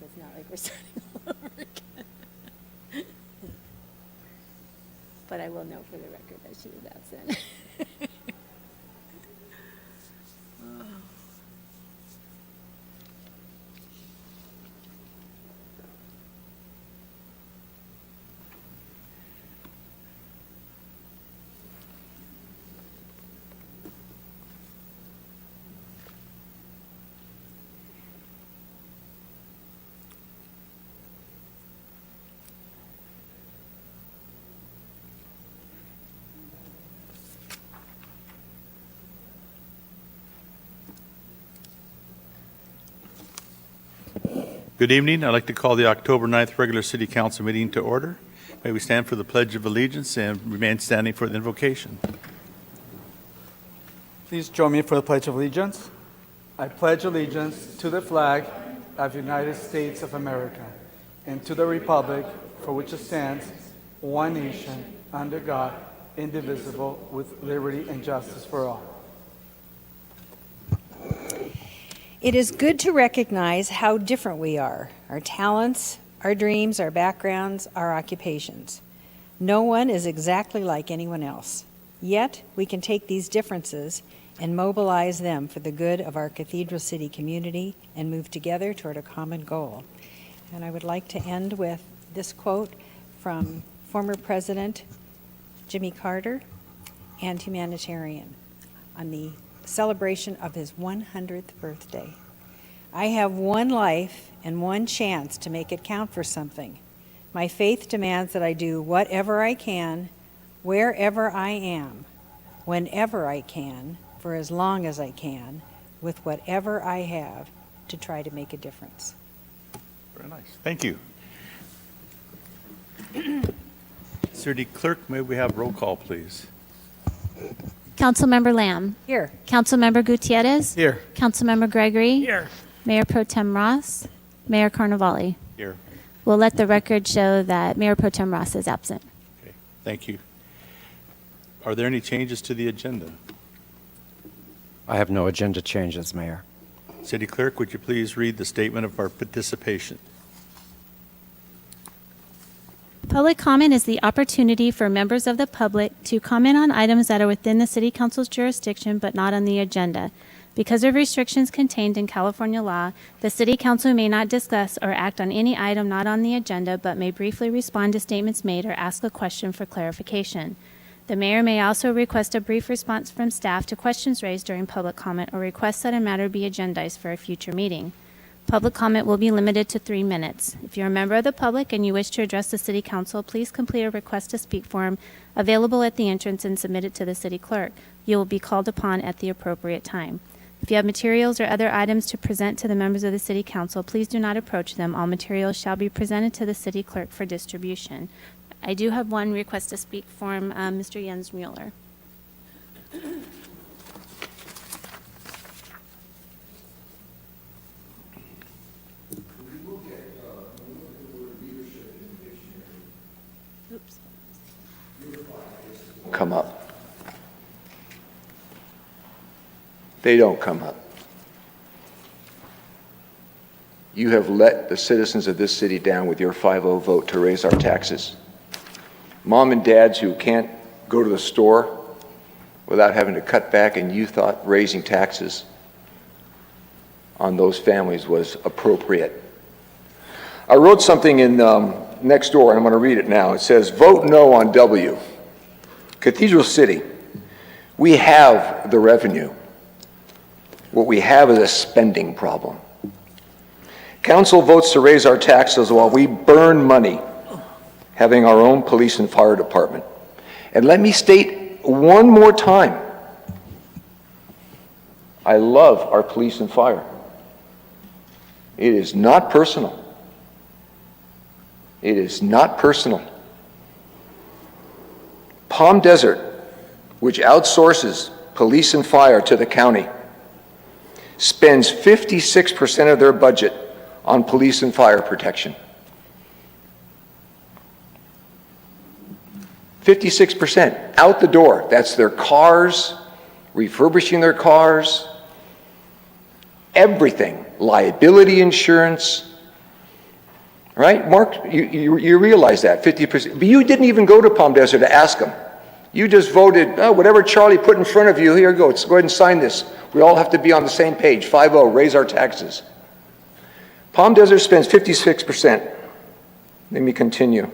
it's not like we're starting all over again. But I will note for the record that she was absent. Good evening. I'd like to call the October 9th regular City Council meeting to order. May we stand for the Pledge of Allegiance and remain standing for the invocation. Please join me for the Pledge of Allegiance. I pledge allegiance to the flag of the United States of America and to the republic for which it stands, one nation, under God, indivisible, with liberty and justice for all. It is good to recognize how different we are, our talents, our dreams, our backgrounds, our occupations. No one is exactly like anyone else. Yet, we can take these differences and mobilize them for the good of our Cathedral City community and move together toward a common goal. And I would like to end with this quote from former President Jimmy Carter and humanitarian on the celebration of his 100th birthday. I have one life and one chance to make it count for something. My faith demands that I do whatever I can, wherever I am, whenever I can, for as long as I can, with whatever I have to try to make a difference. Very nice. Thank you. City Clerk, may we have roll call, please? Councilmember Lamb. Here. Councilmember Gutierrez. Here. Councilmember Gregory. Here. Mayor Pro Tem Ross. Mayor Carnevale. Here. We'll let the record show that Mayor Pro Tem Ross is absent. Okay. Thank you. Are there any changes to the agenda? I have no agenda changes, Mayor. City Clerk, would you please read the statement of our participation? Public comment is the opportunity for members of the public to comment on items that are within the City Council's jurisdiction but not on the agenda. Because of restrictions contained in California law, the City Council may not discuss or act on any item not on the agenda but may briefly respond to statements made or ask a question for clarification. The mayor may also request a brief response from staff to questions raised during public comment or request that a matter be agendized for a future meeting. Public comment will be limited to 3 minutes. If you're a member of the public and you wish to address the City Council, please complete a request to speak form available at the entrance and submit it to the City Clerk. You will be called upon at the appropriate time. If you have materials or other items to present to the members of the City Council, please do not approach them. All materials shall be presented to the City Clerk for distribution. I do have one request to speak form, Mr. Jens Mueller. Oops. Come up. They don't come up. You have let the citizens of this city down with your 5-0 vote to raise our taxes. Mom and dads who can't go to the store without having to cut back, and you thought raising taxes on those families was appropriate. I wrote something in next door, and I'm going to read it now. It says, vote no on W. Cathedral City, we have the revenue. What we have is a spending problem. Council votes to raise our taxes while we burn money having our own police and fire department. And let me state one more time, I love our police and fire. It is not personal. It is not personal. Palm Desert, which outsources police and fire to the county, spends 56% of their budget on police and fire protection. 56% out the door. That's their cars, refurbishing their cars, everything, liability insurance. right? Mark, you realize that, 50%. But you didn't even go to Palm Desert to ask them. You just voted, oh, whatever Charlie put in front of you, here you go, let's go ahead and sign this. We all have to be on the same page, 5-0, raise our taxes. Palm Desert spends 56%. Let me continue.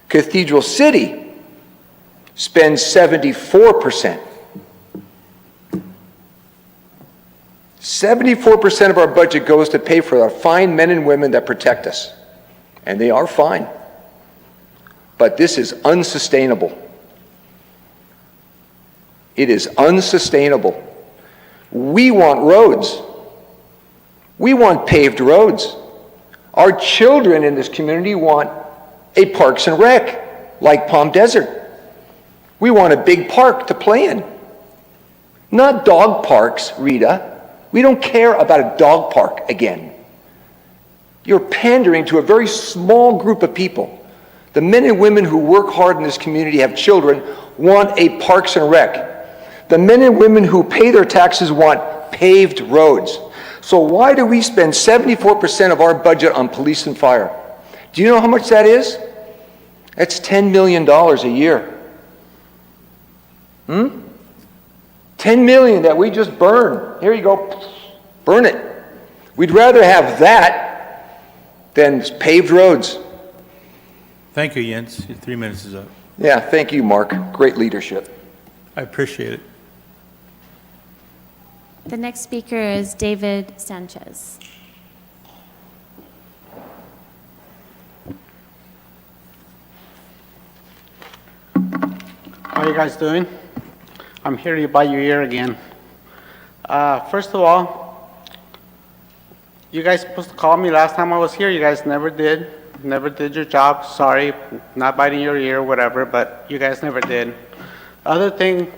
Cathedral City spends 74%. 74% of our budget goes to pay for our fine men and women that protect us. And they are fine. But this is unsustainable. It is unsustainable. We want roads. We want paved roads. Our children in this community want a Parks and Rec, like Palm Desert. We want a big park to play in. Not dog parks, Rita. We don't care about a dog park again. You're pandering to a very small group of people. The men and women who work hard in this community, have children, want a Parks and Rec. The men and women who pay their taxes want paved roads. So why do we spend 74% of our budget on police and fire? Do you know how much that is? That's $10 million a year. 10 million that we just burn. Here you go, burn it. We'd rather have that than paved roads. Thank you, Jens. Your 3 minutes is up. Yeah, thank you, Mark. Great leadership. I appreciate it. The next speaker is David Sanchez. How are you guys doing? I'm here to bite your ear again. First of all, you guys supposed to call me last time I was here. You guys never did. Never did your job. Sorry, not biting your ear or whatever, but you guys never did. Other thing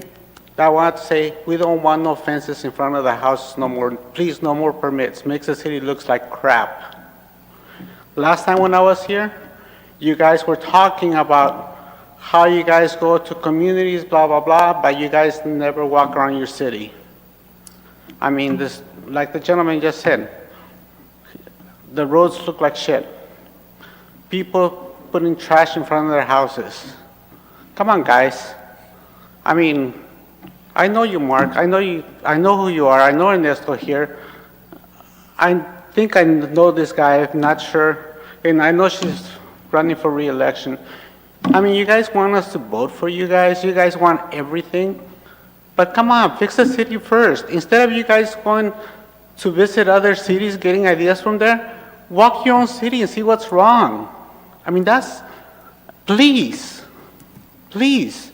that I wanted to say, we don't want no fences in front of the house no more. Please, no more permits. Makes the city looks like crap. Last time when I was here, you guys were talking about how you guys go to communities, blah, blah, blah, but you guys never walk around your city. I mean, this, like the gentleman just said, the roads look like shit. People putting trash in front of their houses. Come on, guys. I mean, I know you, Mark. I know you. I know who you are. I know Ernesto here. I think I know this guy. I'm not sure. And I know she's running for re-election. I mean, you guys want us to vote for you guys. You guys want everything. But come on, fix the city first. Instead of you guys going to visit other cities, getting ideas from there, walk your own city and see what's wrong. I mean, that's, please, please.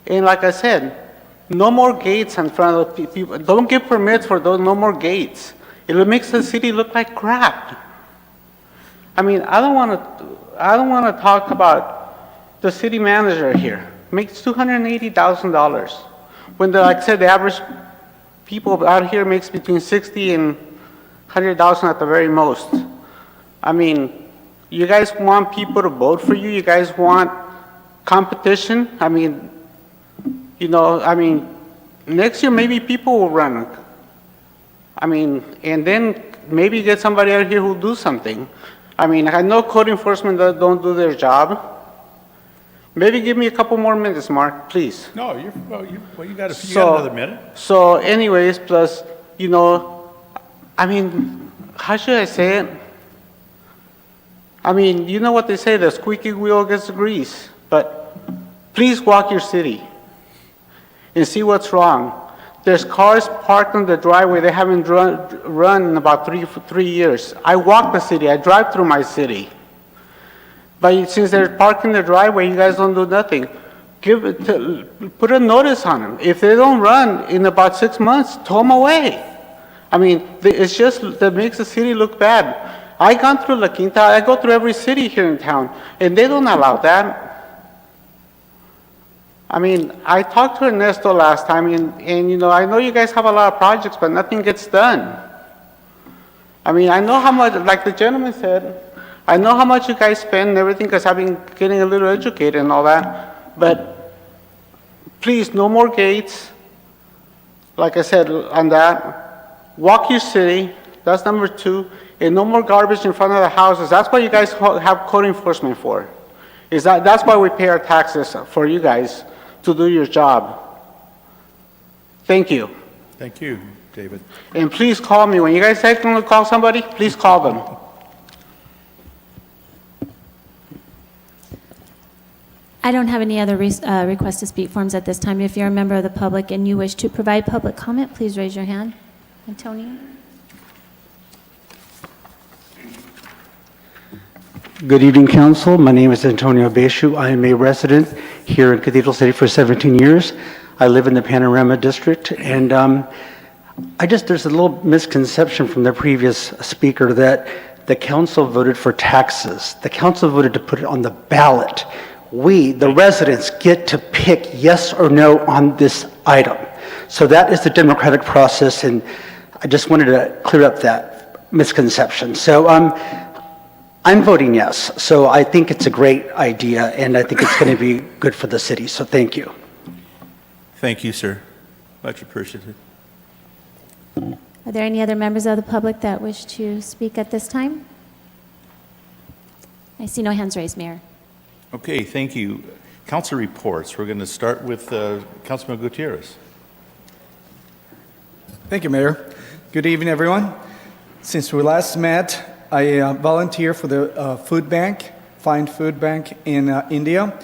And like I said, no more gates in front of the people. Don't give permits for those, no more gates. It makes the city look like crap. I mean, I don't want to talk about the city manager here. Makes $280,000. When, like I said, the average people out here makes between $60,000 and $100,000 at the very most. I mean, you guys want people to vote for you? You guys want competition? I mean, you know, I mean, next year maybe people will run. I mean, and then maybe get somebody out here who'll do something. I mean, I know code enforcement don't do their job. Maybe give me a couple more minutes, Mark, please. No, you got another minute. So anyways, plus, you know, I mean, how should I say it? I mean, you know what they say, the squeaky wheel gets the grease. But please walk your city and see what's wrong. There's cars parked on the driveway they haven't run in about three years. I walk the city, I drive through my city. But since they're parked in the driveway, you guys don't do nothing. Put a notice on them. If they don't run in about 6 months, tow them away. I mean, it's just that makes the city look bad. I gone through La Quinta, I go through every city here in town, and they don't allow that. I mean, I talked to Ernesto last time, and you know, I know you guys have a lot of projects, but nothing gets done. I mean, I know how much, like the gentleman said, I know how much you guys spend and everything because I've been getting a little educated and all that, but please, no more gates. Like I said on that, walk your city, that's number 2, And no more garbage in front of the houses. That's what you guys have code enforcement for. That's why we pay our taxes for you guys to do your job. Thank you. Thank you, David. And please call me. When you guys say going to call somebody, please call them. I don't have any other request to speak forms at this time. If you're a member of the public and you wish to provide public comment, please raise your hand. Antonio? Good evening, Council. My name is Antonio Beshu. I am a resident here in Cathedral City for 17 years. I live in the Panorama District, and there's a little misconception from the previous speaker that the council voted for taxes. The council voted to put it on the ballot. We, the residents, get to pick yes or no on this item. So that is the democratic process, and I just wanted to clear up that misconception. So I'm voting yes. So I think it's a great idea, and I think it's going to be good for the city. So thank you. Thank you, sir. Much appreciated. Are there any other members of the public that wish to speak at this time? I see no hands raised, Mayor. Okay, thank you. Council reports. We're going to start with Councilman Gutierrez. Thank you, Mayor. Good evening, everyone. Since we last met, I volunteer for the food bank, Find Food Bank in India.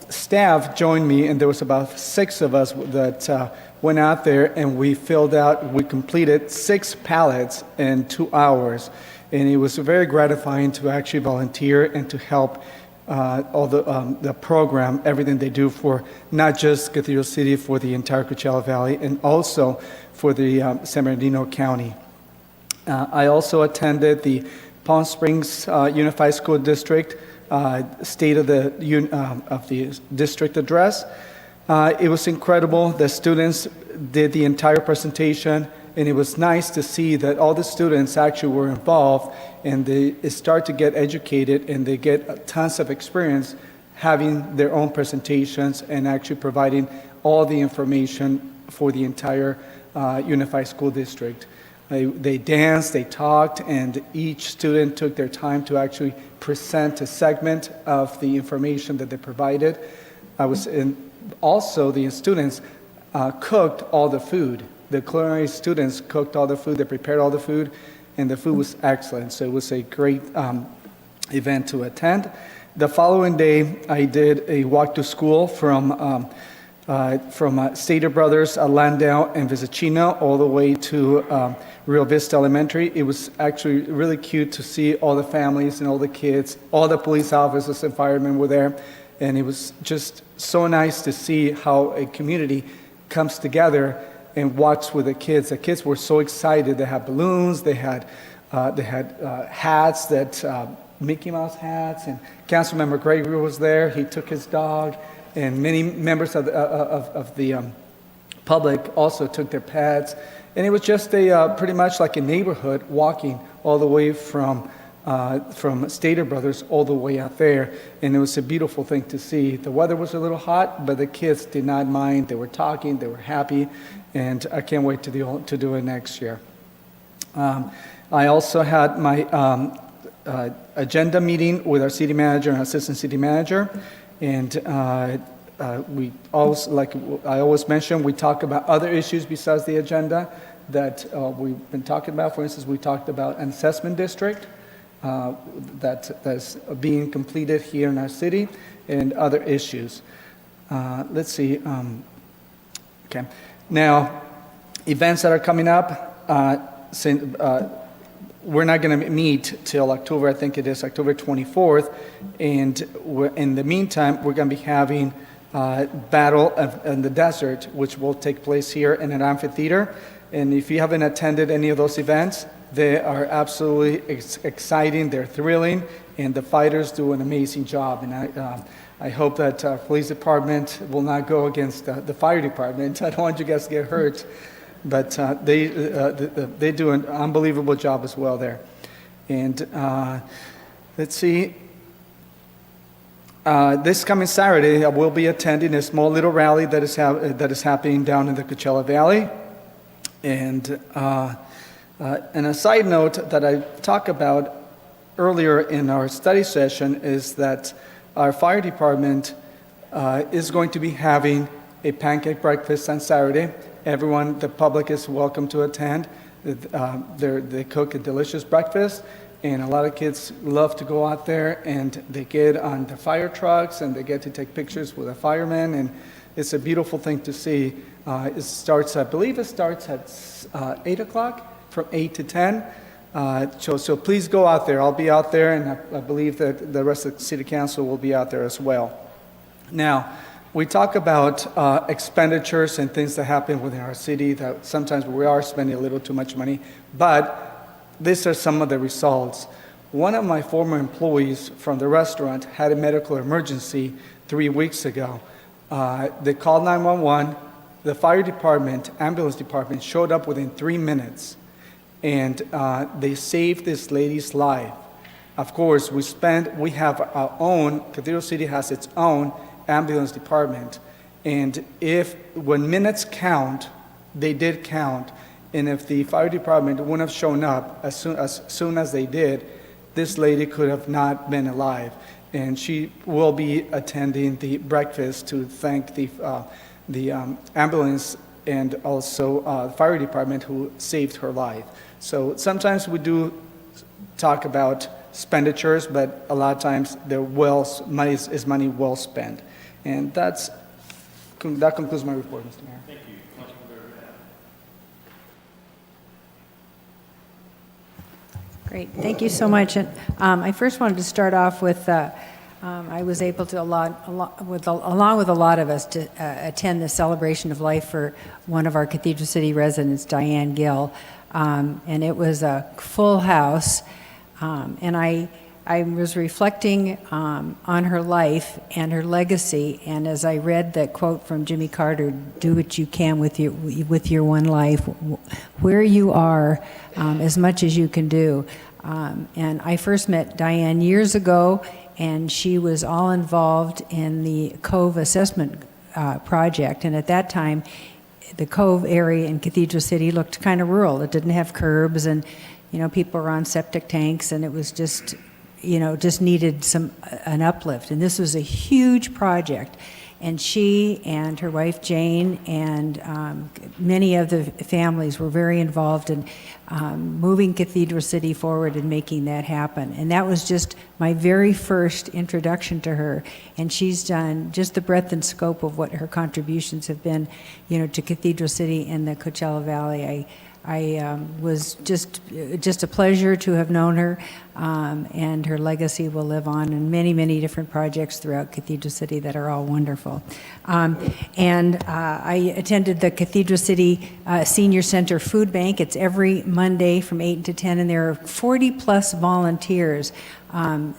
Staff joined me, and there was about 6 of us that went out there, and we completed 6 pallets in 2 hours. And it was very gratifying to actually volunteer and to help all the program, everything they do for not just Cathedral City, for the entire Coachella Valley, and also for the San Bernardino County. I also attended the Palm Springs Unified School District State of the District Address. It was incredible. The students did the entire presentation, and it was nice to see that all the students actually were involved, and they start to get educated, and they get tons of experience having their own presentations and actually providing all the information for the entire Unified School District. They danced, they talked, and each student took their time to actually present a segment of the information that they provided. Also, the students cooked all the food. The culinary students cooked all the food, they prepared all the food, and the food was excellent. So it was a great event to attend. The following day, I did a walk to school from Stater Brothers, Landau, and Vizcachino all the way to Rio Vista Elementary. It was actually really cute to see all the families and all the kids. All the police officers and firemen were there, and it was just so nice to see how a community comes together and walks with the kids. The kids were so excited. They had balloons, they had hats, that Mickey Mouse hats, and Councilmember Gregory was there. He took his dog, and many members of the public also took their pets. And it was just pretty much like a neighborhood walking all the way from Stater Brothers all the way out there. And it was a beautiful thing to see. The weather was a little hot, but the kids did not mind. They were talking, they were happy, and I can't wait to do it next year. I also had my agenda meeting with our city manager and assistant city manager. And we always, like I always mention, we talk about other issues besides the agenda that we've been talking about. For instance, we talked about an assessment district that's being completed here in our city, and other issues. Let's see. Okay. Now, events that are coming up. We're not going to meet till October, I think it is October 24th, and in the meantime, we're going to be having Battle in the Desert, which will take place here in an amphitheater. And if you haven't attended any of those events, they are absolutely exciting, they're thrilling, and the fighters do an amazing job. And I hope that our police department will not go against the fire department. I don't want you guys to get hurt. But they do an unbelievable job as well there. And let's see. This coming Saturday, I will be attending a small little rally that is happening down in the Coachella Valley. And And a side note that I talked about earlier in our study session is that our fire department is going to be having a pancake breakfast on Saturday. Everyone, the public is welcome to attend. They cook a delicious breakfast, and a lot of kids love to go out there, and they get on the fire trucks, and they get to take pictures with the firemen, and it's a beautiful thing to see. It starts, I believe it starts at 8 o'clock, from 8 to 10. So please go out there. I'll be out there, and I believe that the rest of the City Council will be out there as well. Now, we talk about expenditures and things that happen within our city that sometimes we are spending a little too much money, but these are some of the results. One of my former employees from the restaurant had a medical emergency 3 weeks ago. They called 911. The fire department, ambulance department showed up within 3 minutes, and they saved this lady's life. Of course, we have our own, Cathedral City has its own ambulance department, and when minutes count, they did count, and if the fire department wouldn't have shown up as soon as they did, this lady could have not been alive. And she will be attending the breakfast to thank the ambulance and also the fire department who saved her life. So sometimes we do talk about expenditures, but a lot of times money is money well spent. And that concludes my report, Mr. Mayor. Thank you. Great, thank you so much. And I first wanted to start off with, I was able to, along with a lot of us, to attend the celebration of life for one of our Cathedral City residents, Diane Gill, and it was a full house. And I was reflecting on her life and her legacy, and as I read that quote from Jimmy Carter, "Do what you can with your one life, where you are, as much as you can do." And I first met Diane years ago, and she was all involved in the Cove Assessment Project, and at that time, the Cove area in Cathedral City looked kind of rural. It didn't have curbs, and people were on septic tanks, and it was just needed an uplift. And this was a huge project. And she and her wife Jane and many of the families were very involved in moving Cathedral City forward and making that happen. And that was just my very first introduction to her. And she's done just the breadth and scope of what her contributions have been, to Cathedral City and the Coachella Valley. I was just a pleasure to have known her, and her legacy will live on in many, many different projects throughout Cathedral City that are all wonderful. And I attended the Cathedral City Senior Center Food Bank. It's every Monday from 8 to 10, and there are 40-plus volunteers.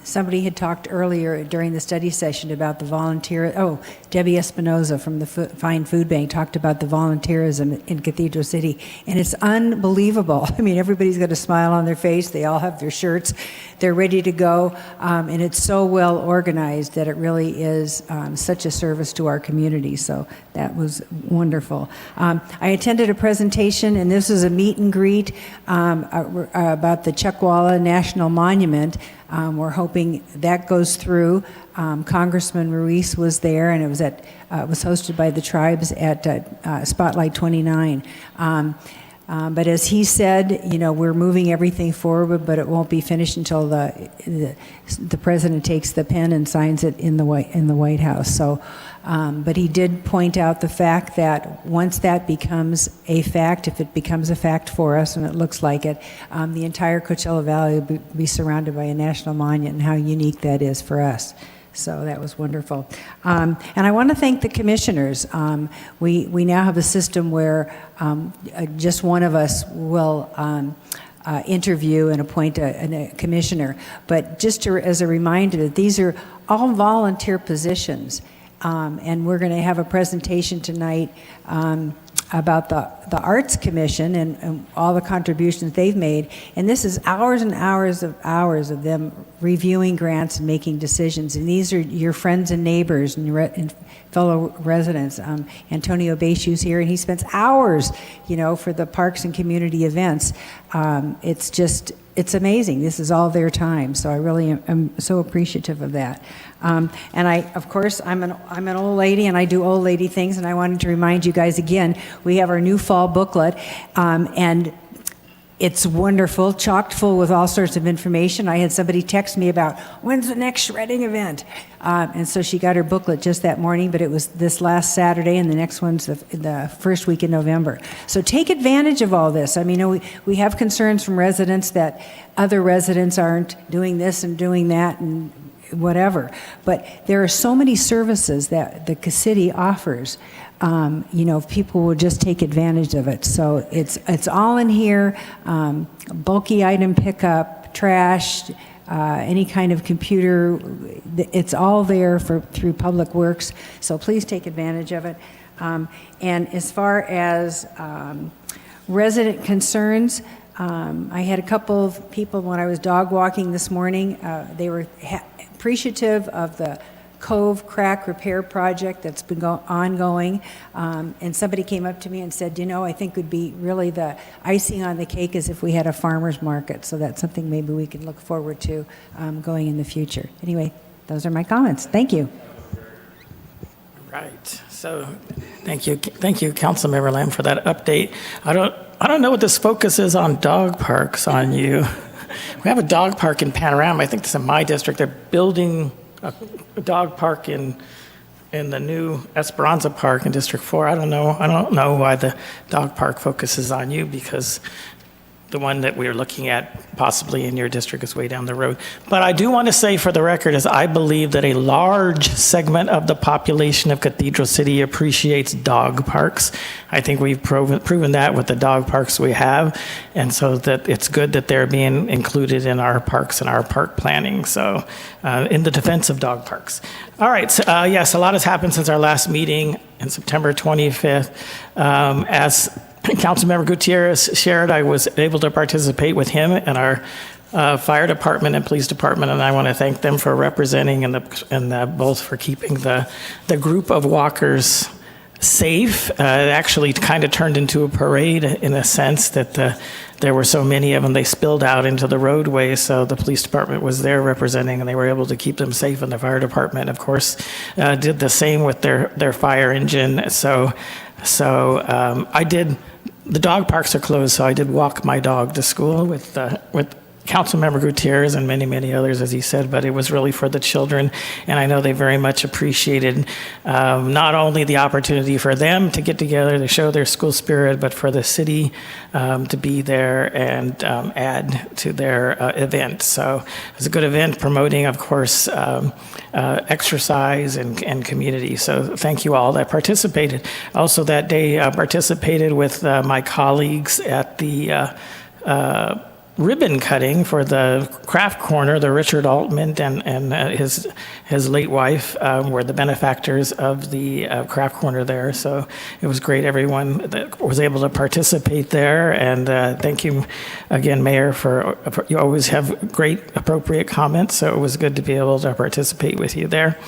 Somebody had talked earlier during the study session about the volunteer. Oh, Debbie Espinoza from the Fine Food Bank talked about the volunteerism in Cathedral City, and it's unbelievable. I mean, everybody's got a smile on their face. They all have their shirts. They're ready to go, and it's so well organized that it really is such a service to our community. So that was wonderful. I attended a presentation, and this was a meet and greet about the Chuckwalla National Monument. We're hoping that goes through. Congressman Ruiz was there, and it was hosted by the tribes at Spotlight 29. But as he said, we're moving everything forward, but it won't be finished until the president takes the pen and signs it in the White House. So, but he did point out the fact that once that becomes a fact, if it becomes a fact for us, and it looks like it, the entire Coachella Valley will be surrounded by a national monument, and how unique that is for us. So that was wonderful. And I want to thank the commissioners. We now have a system where just one of us will interview and appoint a commissioner. But just as a reminder that these are all volunteer positions. And we're going to have a presentation tonight about the Arts Commission and all the contributions they've made. And this is hours and hours of them reviewing grants and making decisions. And these are your friends and neighbors and fellow residents. Antonio Beishu's here, and he spends hours, for the parks and community events. It's amazing. This is all their time. So I really am so appreciative of that. And of course, I'm an old lady, and I do old lady things, and I wanted to remind you guys again, we have our new fall booklet, and it's wonderful, chocked full with all sorts of information. I had somebody text me about, when's the next shredding event? And so she got her booklet just that morning, but it was this last Saturday, and the next one's the first week in November. So take advantage of all this. I mean, we have concerns from residents that other residents aren't doing this and doing that and whatever. But there are so many services that the city offers. If people will just take advantage of it. So it's all in here, bulky item pickup, trash, any kind of computer, it's all there through Public Works. So please take advantage of it. And as far as resident concerns, I had a couple of people when I was dog walking this morning, they were appreciative of the Cove Crack Repair Project that's been ongoing, and somebody came up to me and said, I think would be really the icing on the cake is if we had a farmer's market, so that's something maybe we can look forward to going in the future. Anyway, those are my comments. Thank you. Right. So, thank you, Councilmember Lamb, for that update. I don't know what this focus is on dog parks on you. We have a dog park in Panorama. I think it's in my district. They're building a dog park in the new Esperanza Park in District 4. I don't know why the dog park focuses on you, because the one that we're looking at possibly in your district is way down the road. But I do want to say for the record is I believe that a large segment of the population of Cathedral City appreciates dog parks. I think we've proven that with the dog parks we have, and so that it's good that they're being included in our parks and our park planning, so in the defense of dog parks. All right, so, yes, a lot has happened since our last meeting on September 25th. As Councilmember Gutierrez shared, I was able to participate with him and our fire department and police department, and I want to thank them for representing and both for keeping the group of walkers safe. It actually kind of turned into a parade in a sense that there were so many of them, they spilled out into the roadway, so the police department was there representing, and they were able to keep them safe, and the fire department, of course, did the same with their fire engine. So I did. The dog parks are closed, so I did walk my dog to school with Councilmember Gutierrez and many, many others, as he said, but it was really for the children, and I know they very much appreciated not only the opportunity for them to get together to show their school spirit, but for the city to be there and add to their event. So it was a good event promoting, of course, exercise and community. So thank you all that participated. Also that day, I participated with my colleagues at the ribbon cutting for the Craft Corner. The Richard Altman and his late wife were the benefactors of the Craft Corner there. So it was great. Everyone that was able to participate there. And thank you again, Mayor, for you always have great appropriate comments. So it was good to be able to participate with you there.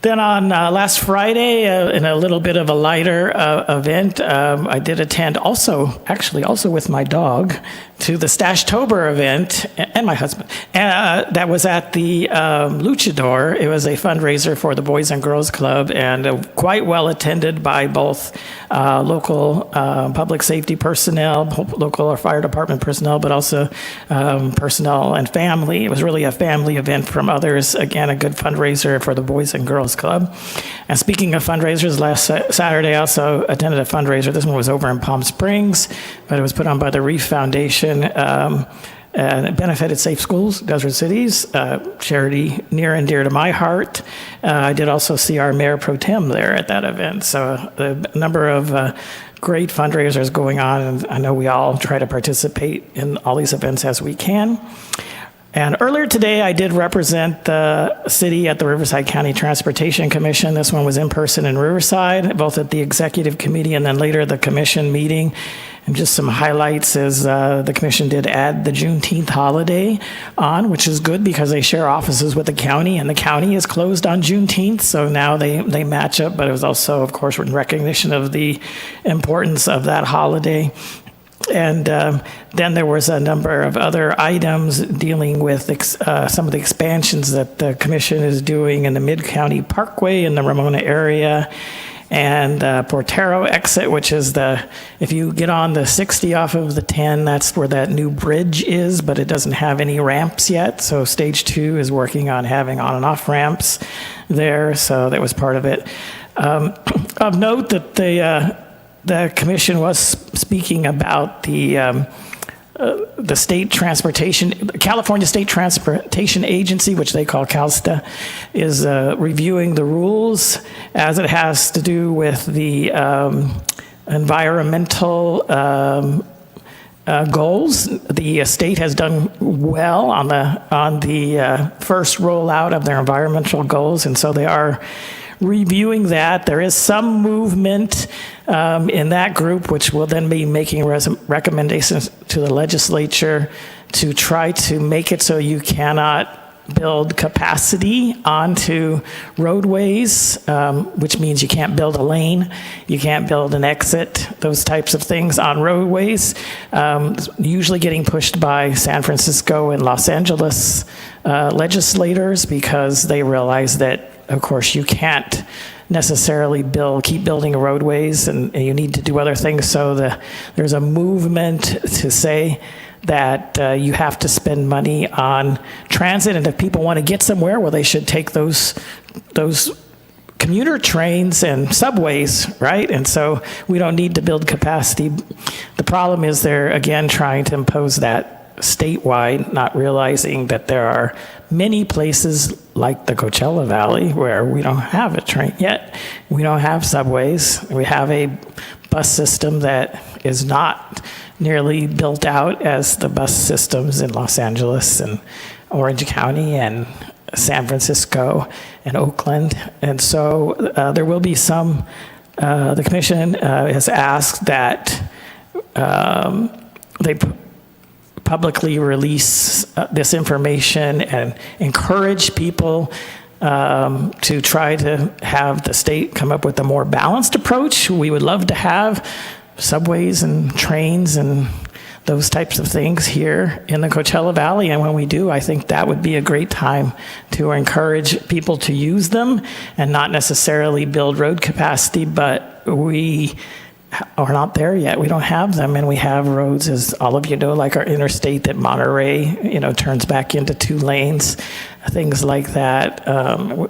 Then on last Friday, in a little bit of a lighter event, I did attend also with my dog, to the Stashtober event, and my husband. That was at the Luchador. It was a fundraiser for the Boys and Girls Club, and quite well attended by both local public safety personnel, local fire department personnel, but also personnel and family. It was really a family event from others. Again, a good fundraiser for the Boys and Girls Club. And speaking of fundraisers, last Saturday I also attended a fundraiser. This one was over in Palm Springs, but it was put on by the Reef Foundation. And it benefited Safe Schools, Desert Cities, charity near and dear to my heart. I did also see our Mayor Pro Tem there at that event. So a number of great fundraisers going on, and I know we all try to participate in all these events as we can. And earlier today, I did represent the city at the Riverside County Transportation Commission. This one was in person in Riverside, both at the executive committee and then later the commission meeting. And just some highlights is the commission did add the Juneteenth holiday on, which is good because they share offices with the county, and the county is closed on Juneteenth, so now they match up. But it was also, of course, in recognition of the importance of that holiday. And then there was a number of other items dealing with some of the expansions that the commission is doing in the Mid-County Parkway in the Ramona area, and Portero exit, which is if you get on the 60 off of the 10, that's where that new bridge is, but it doesn't have any ramps yet. So stage 2 is working on having on and off ramps there. So that was part of it. Of note that the commission was speaking about the state transportation, California State Transportation Agency, which they call CalSTA, is reviewing the rules as it has to do with the environmental goals. The state has done well on the first rollout of their environmental goals, and so they are reviewing that. There is some movement in that group, which will then be making recommendations to the legislature to try to make it so you cannot build capacity onto roadways, which means you can't build a lane, you can't build an exit, those types of things on roadways, usually getting pushed by San Francisco and Los Angeles legislators, because they realize that, of course, you can't necessarily keep building roadways, and you need to do other things. So there's a movement to say that you have to spend money on transit, and if people want to get somewhere, well, they should take those commuter trains and subways, right? And so we don't need to build capacity. The problem is they're, again, trying to impose that statewide, not realizing that there are many places like the Coachella Valley where we don't have a train yet. We don't have subways. We have a bus system that is not nearly built out as the bus systems in Los Angeles and Orange County and San Francisco and Oakland. And so there will be some, the commission has asked that they publicly release this information and encourage people to try to have the state come up with a more balanced approach. We would love to have subways and trains and those types of things here in the Coachella Valley, and when we do, I think that would be a great time to encourage people to use them and not necessarily build road capacity, but we are not there yet. We don't have them, and we have roads, as all of you know, like our interstate that Monterey, turns back into 2 lanes, things like that.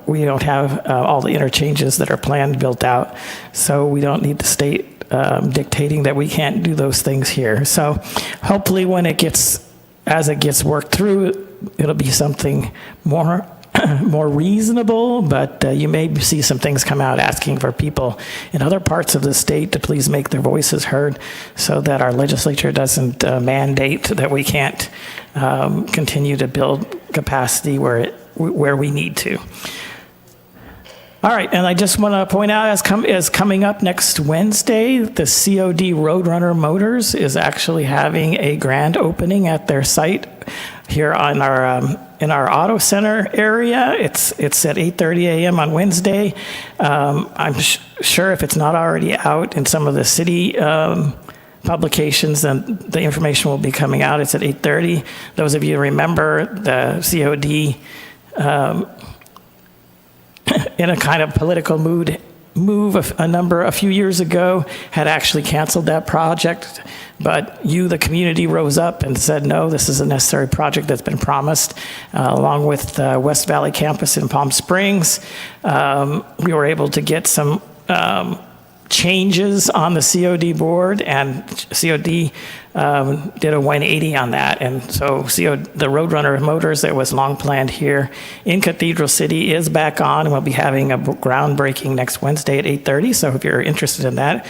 We don't have all the interchanges that are planned built out, so we don't need the state dictating that we can't do those things here. So hopefully when as it gets worked through, it'll be something more reasonable, but you may see some things come out asking for people in other parts of the state to please make their voices heard so that our legislature doesn't mandate that we can't continue to build capacity where we need to. All right, and I just want to point out, as coming up next Wednesday, the COD Roadrunner Motors is actually having a grand opening at their site here on in our auto center area. It's at 8:30 a.m. on Wednesday. I'm sure if it's not already out in some of the city publications, then the information will be coming out. It's at 8:30. Those of you who remember the COD in a kind of political move a few years ago, had actually canceled that project, but the community rose up and said, no, this is a necessary project that's been promised, along with West Valley campus in Palm Springs. We were able to get some changes on the COD board, and COD did a 180 on that. And so the Roadrunner Motors that was long planned here in Cathedral City is back on, and we'll be having a groundbreaking next Wednesday at 8:30. So if you're interested in that,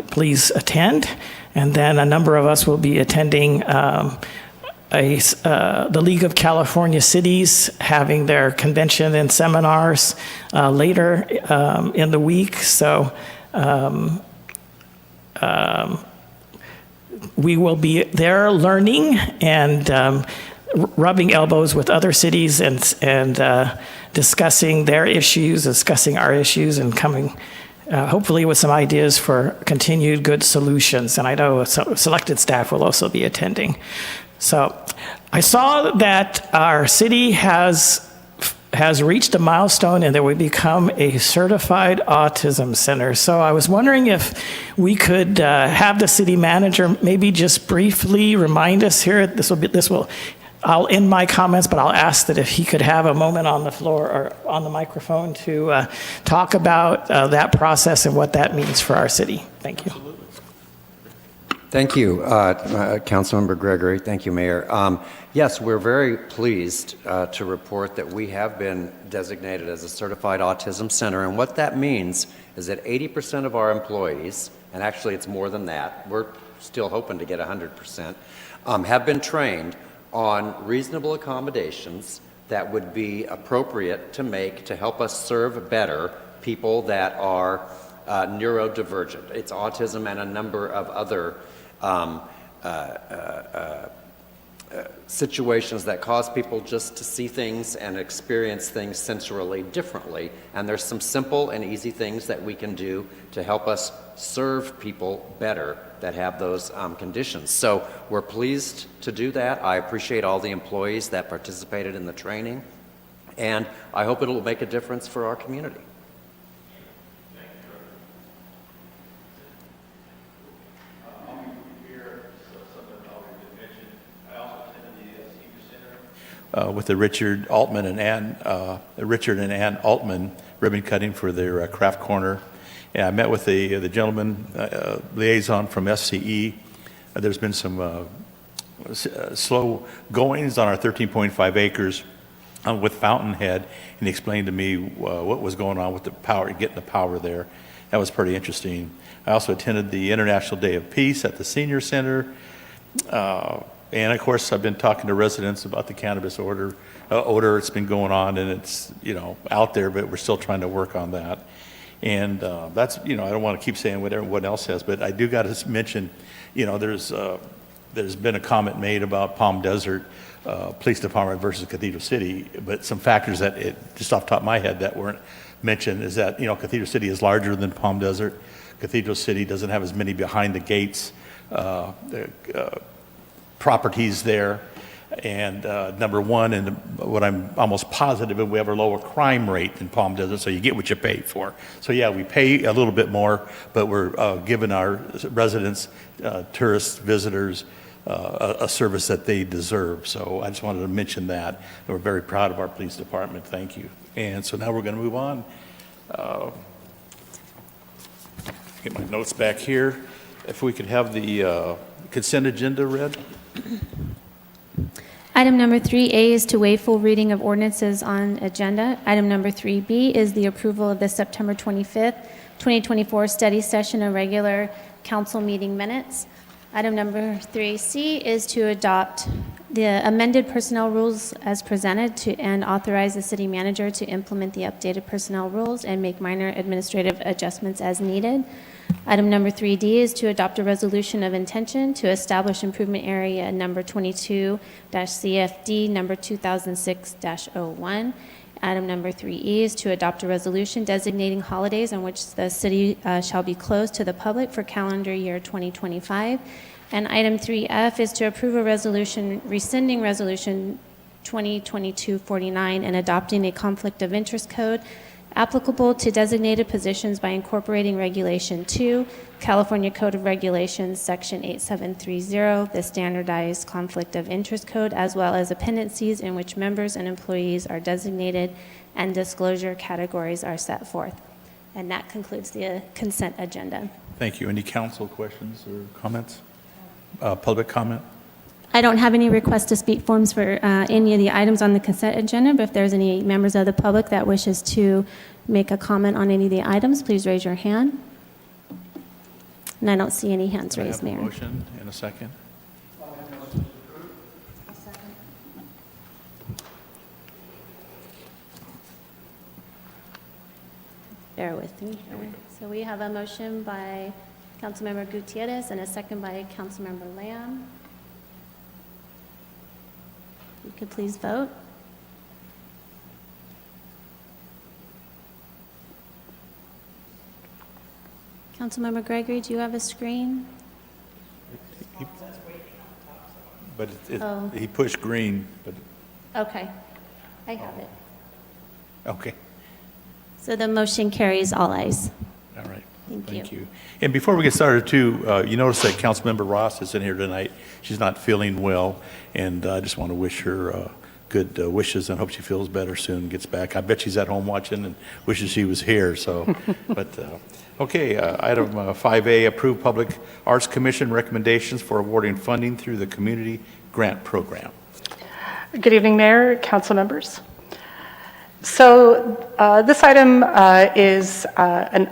please attend. And then a number of us will be attending the League of California Cities having their convention and seminars later in the week. So we will be there learning and rubbing elbows with other cities and discussing their issues, discussing our issues, and coming hopefully with some ideas for continued good solutions. And I know selected staff will also be attending. So I saw that our city has reached a milestone and that we become a certified autism center. So I was wondering if we could have the city manager maybe just briefly remind us here. I'll end my comments, but I'll ask that if he could have a moment on the floor or on the microphone to talk about that process and what that means for our city. Thank you. Thank you, Councilmember Gregory. Thank you, Mayor. Yes, we're very pleased to report that we have been designated as a certified autism center. And what that means is that 80% of our employees, and actually it's more than that, we're still hoping to get 100%, have been trained on reasonable accommodations that would be appropriate to make to help us serve better people that are neurodivergent. It's autism and a number of other situations that cause people just to see things and experience things sensorily differently. And there's some simple and easy things that we can do to help us serve people better that have those conditions. So we're pleased to do that. I appreciate all the employees that participated in the training, and I hope it'll make a difference for our community. With the Richard and Ann Altman ribbon cutting for their craft corner. And I met with the gentleman liaison from SCE. There's been some slow goings on our 13.5 acres with Fountainhead, and he explained to me what was going on with the power, getting the power there. That was pretty interesting. I also attended the International Day of Peace at the Senior Center. And of course, I've been talking to residents about the cannabis odor. It's been going on, and it's out there, but we're still trying to work on that. And that's I don't want to keep saying what everyone else says, but I do got to mention, there's been a comment made about Palm Desert Police Department versus Cathedral City, but some factors that just off the top of my head that weren't mentioned is that Cathedral City is larger than Palm Desert. Cathedral City doesn't have as many behind the gates properties there, and number one, and what I'm almost positive is we have a lower crime rate in Palm Desert, so you get what you pay for. So yeah, we pay a little bit more, but we're giving our residents, tourists, visitors, a service that they deserve. So I just wanted to mention that. And we're very proud of our police department. Thank you. And so now we're going to move on. Get my notes back here. If we could have the consent agenda read. Item number 3A is to waive full reading of ordinances on agenda. Item number 3B is the approval of the September 25th, 2024 study session and regular council meeting minutes. Item number 3C is to adopt the amended personnel rules as presented and authorize the city manager to implement the updated personnel rules and make minor administrative adjustments as needed. Item number 3D is to adopt a resolution of intention to establish improvement area number 22-CFD number 2006-01. Item number 3E is to adopt a resolution designating holidays on which the city shall be closed to the public for calendar year 2025. And item 3F is to approve a resolution rescinding resolution 2022-49 and adopting a conflict of interest code applicable to designated positions by incorporating Regulation 2, California Code of Regulations, Section 8730, the Standardized Conflict of Interest Code, as well as appendices in which members and employees are designated and disclosure categories are set forth. And that concludes the consent agenda. Thank you. Any council questions or comments? Public comment? I don't have any requests to speak forms for any of the items on the consent agenda, but if there's any members of the public that wishes to make a comment on any of the items, please raise your hand. And I don't see any hands raised, I have Mayor. a motion and a second. bear with me here. So we have a motion by Councilmember Gutierrez and a second by Councilmember Lamb. You could please vote. Councilmember Gregory, do you have a screen? But Oh. he pushed green, but, Okay, I have it. okay, So the motion carries all ayes. all right. Thank you. And before we get started, too, you notice that Councilmember Ross is in here tonight. She's not feeling well, and I just want to wish her good wishes and hope she feels better soon and gets back. I bet she's at home watching and wishes she was here, so, but, okay, item 5A, approve Public Arts Commission recommendations for awarding funding through the Community Grant Program. Good evening, Mayor, council members. So this item is a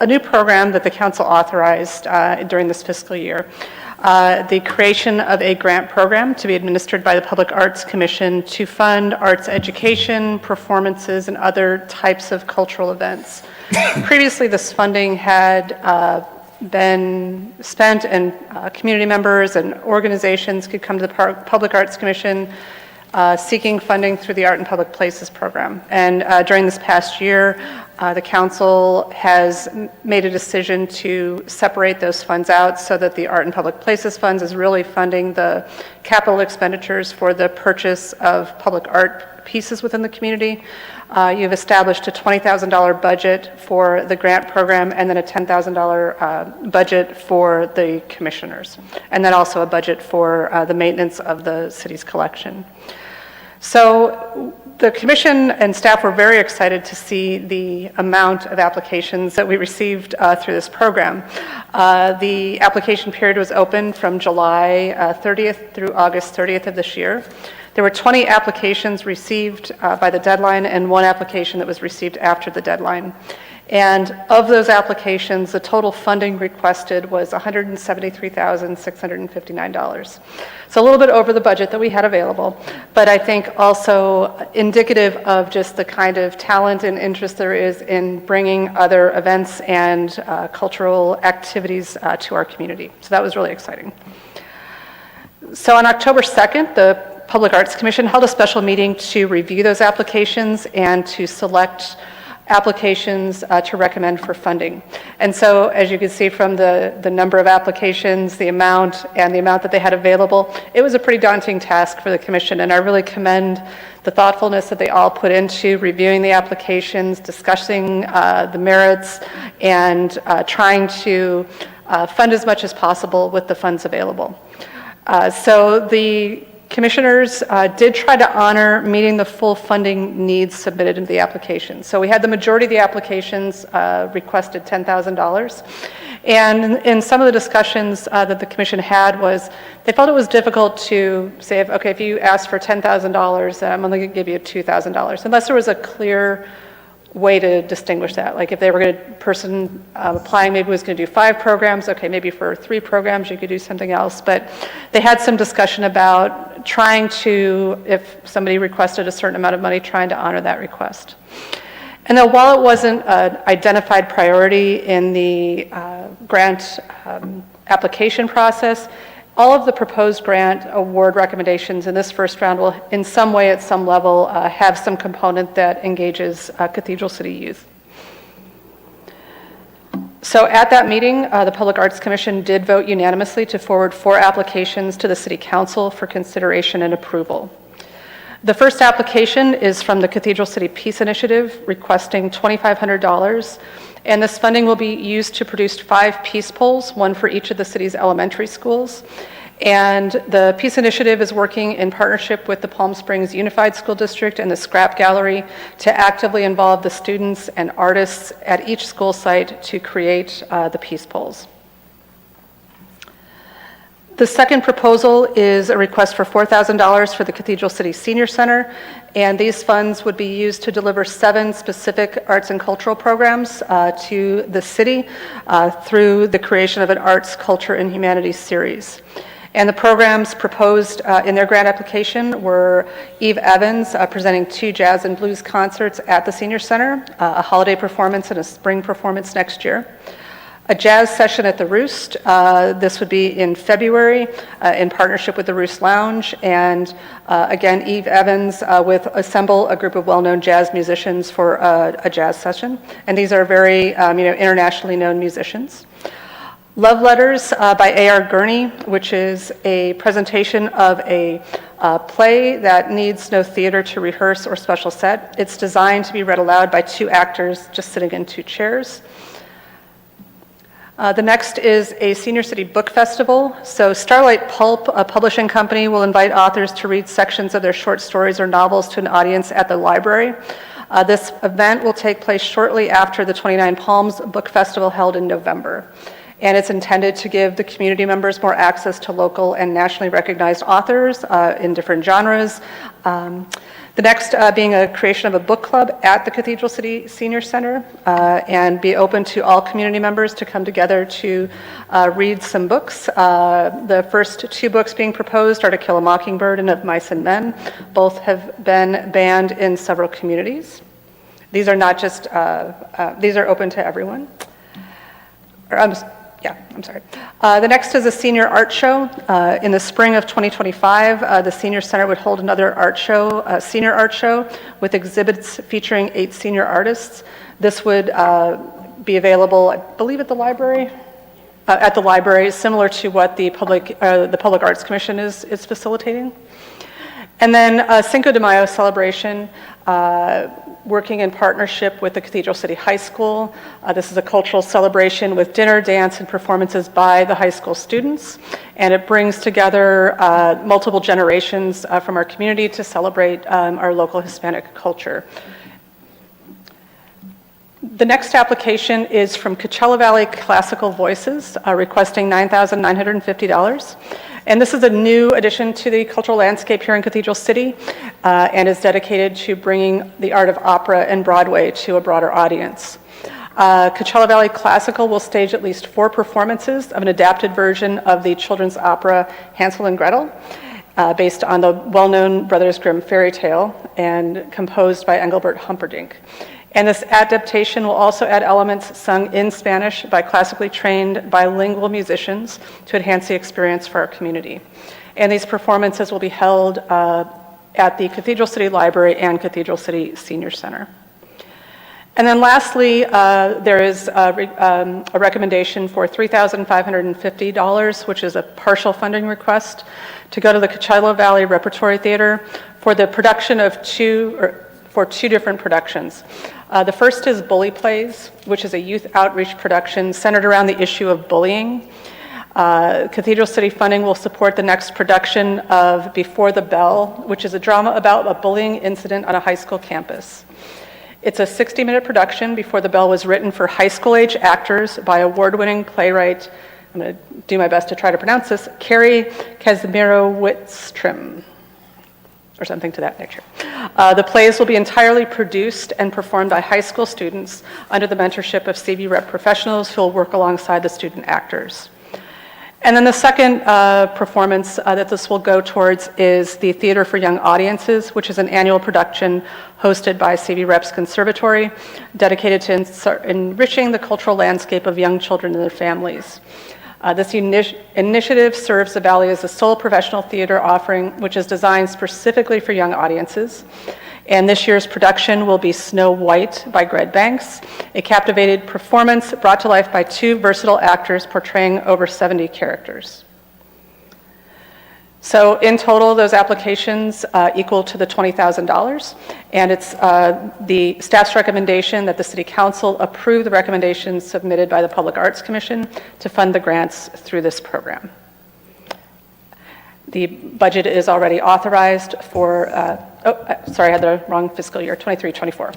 new program that the council authorized during this fiscal year. The creation of a grant program to be administered by the Public Arts Commission to fund arts education, performances, and other types of cultural events. Previously, this funding had been spent, and community members and organizations could come to the Public Arts Commission seeking funding through the Art in Public Places program. And during this past year, the council has made a decision to separate those funds out so that the Art in Public Places funds is really funding the capital expenditures for the purchase of public art pieces within the community. You've established a $20,000 budget for the grant program and then a $10,000 budget for the commissioners. And then also a budget for the maintenance of the city's collection. So the commission and staff were very excited to see the amount of applications that we received through this program. The application period was open from July 30th through August 30th of this year. There were 20 applications received by the deadline and one application that was received after the deadline. And of those applications, the total funding requested was $173,659. So a little bit over the budget that we had available, but I think also indicative of just the kind of talent and interest there is in bringing other events and cultural activities to our community. So that was really exciting. So on October 2nd, the Public Arts Commission held a special meeting to review those applications and to select applications to recommend for funding. And so as you can see from the number of applications, the amount, and the amount that they had available, it was a pretty daunting task for the commission, and I really commend the thoughtfulness that they all put into reviewing the applications, discussing the merits, and trying to fund as much as possible with the funds available. So the commissioners did try to honor meeting the full funding needs submitted into the application. So we had the majority of the applications requested $10,000. And in some of the discussions that the commission had was, they felt it was difficult to say, okay, if you ask for $10,000, I'm only gonna give you $2,000, unless there was a clear way to distinguish that. Like if they were going to, person applying maybe was going to do 5 programs, okay, maybe for 3 programs you could do something else. But they had some discussion about trying to, if somebody requested a certain amount of money, trying to honor that request. And then while it wasn't an identified priority in the grant application process, all of the proposed grant award recommendations in this first round will, in some way, at some level, have some component that engages Cathedral City youth. So at that meeting, the Public Arts Commission did vote unanimously to forward 4 applications to the City Council for consideration and approval. The first application is from the Cathedral City Peace Initiative, requesting $2,500. And this funding will be used to produce 5 peace poles, 1 for each of the city's elementary schools. And the Peace Initiative is working in partnership with the Palm Springs Unified School District and the Scrap Gallery to actively involve the students and artists at each school site to create the peace poles. The second proposal is a request for $4,000 for the Cathedral City Senior Center, and these funds would be used to deliver 7 specific arts and cultural programs to the city through the creation of an Arts, Culture, and Humanities series. And the programs proposed in their grant application were Eve Evans presenting 2 jazz and blues concerts at the Senior Center, a holiday performance and a spring performance next year. A jazz session at the Roost. This would be in February in partnership with the Roost Lounge. And again, Eve Evans with Assemble, a group of well-known jazz musicians for a jazz session. And these are very internationally known musicians. Love Letters by A.R. Gurney, which is a presentation of a play that needs no theater to rehearse or special set. It's designed to be read aloud by 2 actors just sitting in 2 chairs. The next is a Senior City Book Festival. So Starlight Pulp, a publishing company, will invite authors to read sections of their short stories or novels to an audience at the library. This event will take place shortly after the 29 Palms Book Festival held in November. And it's intended to give the community members more access to local and nationally recognized authors in different genres. The next being a creation of a book club at the Cathedral City Senior Center and be open to all community members to come together to read some books. The first 2 books being proposed are To Kill a Mockingbird and Of Mice and Men. Both have been banned in several communities. These are not just, these are open to everyone. I'm sorry. The next is a senior art show. In the spring of 2025, the Senior Center would hold another art show, senior art show, with exhibits featuring 8 senior artists. This would be available, I believe, at the library. At the library, similar to what the Public Arts Commission is facilitating. And then Cinco de Mayo celebration, working in partnership with the Cathedral City High School. This is a cultural celebration with dinner, dance, and performances by the high school students. And it brings together multiple generations from our community to celebrate our local Hispanic culture. The next application is from Coachella Valley Classical Voices, requesting $9,950. And this is a new addition to the cultural landscape here in Cathedral City and is dedicated to bringing the art of opera and Broadway to a broader audience. Coachella Valley Classical will stage at least 4 performances of an adapted version of the children's opera Hansel and Gretel, based on the well-known Brothers Grimm fairy tale and composed by Engelbert Humperdinck. And this adaptation will also add elements sung in Spanish by classically trained bilingual musicians to enhance the experience for our community. And these performances will be held at the Cathedral City Library and Cathedral City Senior Center. And then lastly, there is a recommendation for $3,550, which is a partial funding request, to go to the Coachella Valley Repertory Theater for the production of 2 different productions. The first is Bully Plays, which is a youth outreach production centered around the issue of bullying. Cathedral City funding will support the next production of Before the Bell, which is a drama about a bullying incident on a high school campus. It's a 60-minute production. Before the Bell was written for high school-age actors by award-winning playwright, I'm going to do my best to try to pronounce this, Carrie Kazimierowicz-Trim, or something to that nature. The plays will be entirely produced and performed by high school students under the mentorship of CV Rep professionals who will work alongside the student actors. And then the second performance that this will go towards is the Theater for Young Audiences, which is an annual production hosted by CV Rep's Conservatory, dedicated to enriching the cultural landscape of young children and their families. This initiative serves the Valley as the sole professional theater offering, which is designed specifically for young audiences. And this year's production will be Snow White by Greg Banks, a captivated performance brought to life by 2 versatile actors portraying over 70 characters. So in total, those applications equal to the $20,000, and it's the staff's recommendation that the City Council approve the recommendations submitted by the Public Arts Commission to fund the grants through this program. The budget is already authorized for, sorry, I had the wrong fiscal year, 23-24.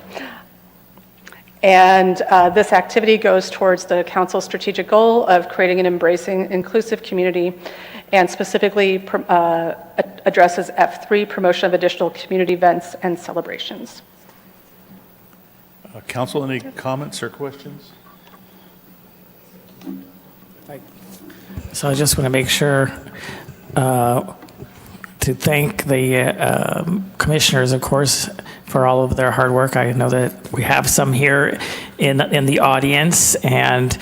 And this activity goes towards the Council's strategic goal of creating an embracing, inclusive community, and specifically addresses F3, promotion of additional community events and celebrations. Council, any comments or questions? So I just want to make sure to thank the commissioners, of course, for all of their hard work. I know that we have some here in the audience, and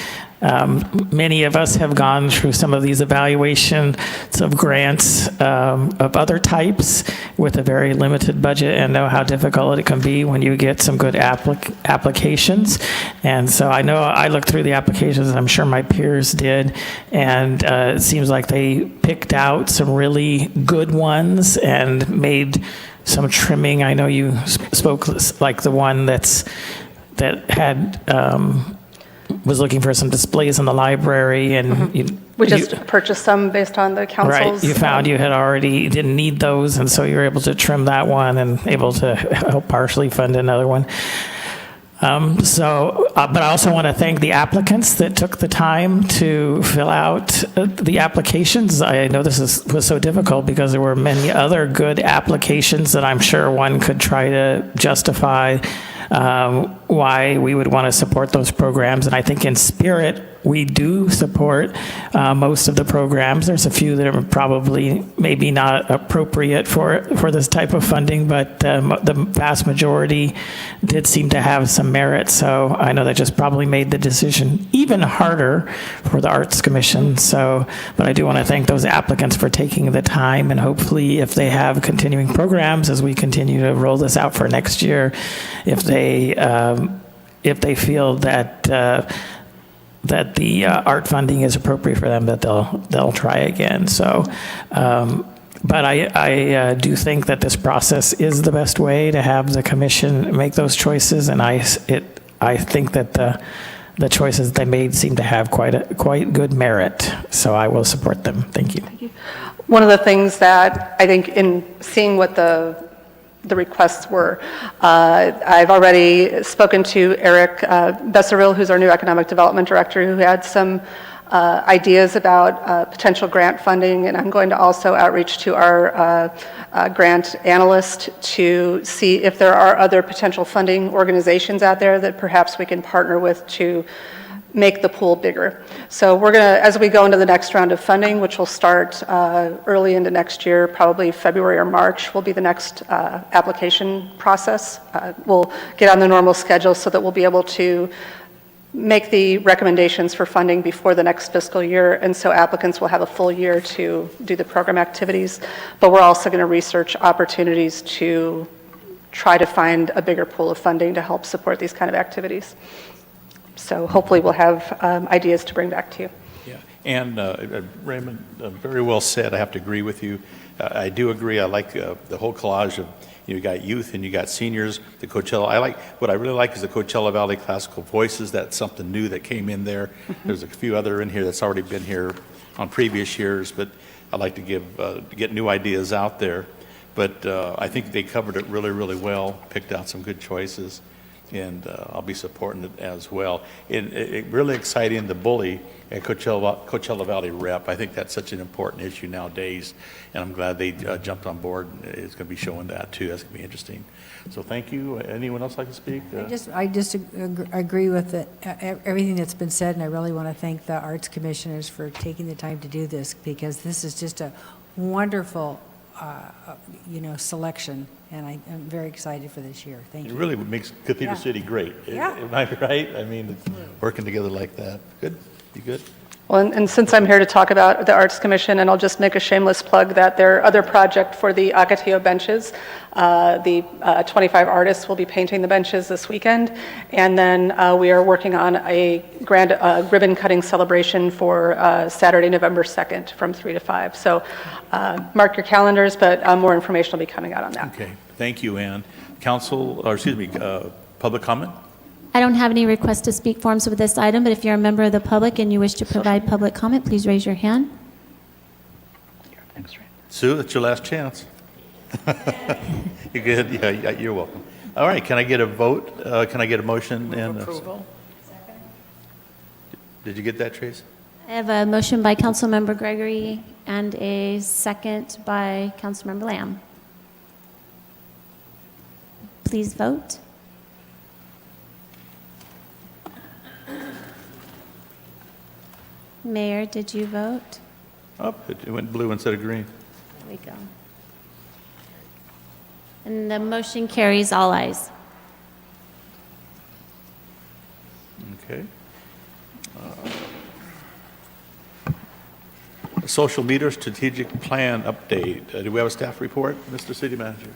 many of us have gone through some of these evaluations of grants of other types with a very limited budget and know how difficult it can be when you get some good applications. And so I know I looked through the applications, and I'm sure my peers did, and it seems like they picked out some really good ones and made some trimming. I know you spoke like the one that had was looking for some displays in the library, and We just purchased some based on the council's. right, you found you had already didn't need those, and so you were able to trim that one and able to help partially fund another one. But I also want to thank the applicants that took the time to fill out the applications. I know this was so difficult because there were many other good applications that I'm sure one could try to justify why we would want to support those programs. And I think in spirit, we do support most of the programs. There's a few that are probably maybe not appropriate for this type of funding, but the vast majority did seem to have some merit. So I know that just probably made the decision even harder for the Arts Commission. So, but I do want to thank those applicants for taking the time, and hopefully if they have continuing programs as we continue to roll this out for next year, if they feel that that the art funding is appropriate for them, that they'll try again. So, but I do think that this process is the best way to have the commission make those choices, and I think that the choices they made seem to have quite good merit. So I will support them. Thank you. One of the things that I think in seeing what the requests were, I've already spoken to Eric Besseril, who's our new Economic Development Director, who had some ideas about potential grant funding, and I'm going to also outreach to our grant analyst to see if there are other potential funding organizations out there that perhaps we can partner with to make the pool bigger. So we're going to, as we go into the next round of funding, which will start early into next year, probably February or March will be the next application process. We'll get on the normal schedule so that we'll be able to make the recommendations for funding before the next fiscal year, and so applicants will have a full year to do the program activities. But we're also going to research opportunities to try to find a bigger pool of funding to help support these kind of activities. So hopefully we'll have ideas to bring back to you. Yeah, and Raymond, very well said. I have to agree with you. I do agree. I like the whole collage of, you got youth and you got seniors, the Coachella. What I really like is the Coachella Valley Classical Voices. That's something new that came in there. There's a few other in here that's already been here on previous years, but I like to get new ideas out there. But I think they covered it really, really well, picked out some good choices, and I'll be supporting it as well. It really exciting, the bully at Coachella Valley Rep. I think that's such an important issue nowadays, and I'm glad they jumped on board. It's going to be showing that too. That's going to be interesting. So thank you. Anyone else like to speak? I just agree with everything that's been said, and I really want to thank the Arts Commissioners for taking the time to do this, because this is just a wonderful selection, and I'm very excited for this year. Thank you. It really makes Cathedral City great. Yeah. Am I right? I mean, working together like that. Good? You good? Well, and since I'm here to talk about the Arts Commission, and I'll just make a shameless plug that their other project for the Ocotillo benches, the 25 artists will be painting the benches this weekend, and then we are working on a grand ribbon cutting celebration for Saturday, November 2nd from 3 to 5. So mark your calendars, but more information will be coming out on that. Okay. Thank you, Ann. Public comment? I don't have any requests to speak forms with this item, but if you're a member of the public and you wish to provide public comment, please raise your hand. Sue, it's your last chance. You good? Yeah, you're welcome. All right, can I get a vote? Can I get a motion? And approval. Did you get that, Trace? I have a motion by Councilmember Gregory and a second by Councilmember Lamb. Please vote. Mayor, did you vote? Oh, it went blue instead of green. There we go. And the motion carries all ayes. Okay. Social media strategic plan update. Do we have a staff report, Mr. City Manager?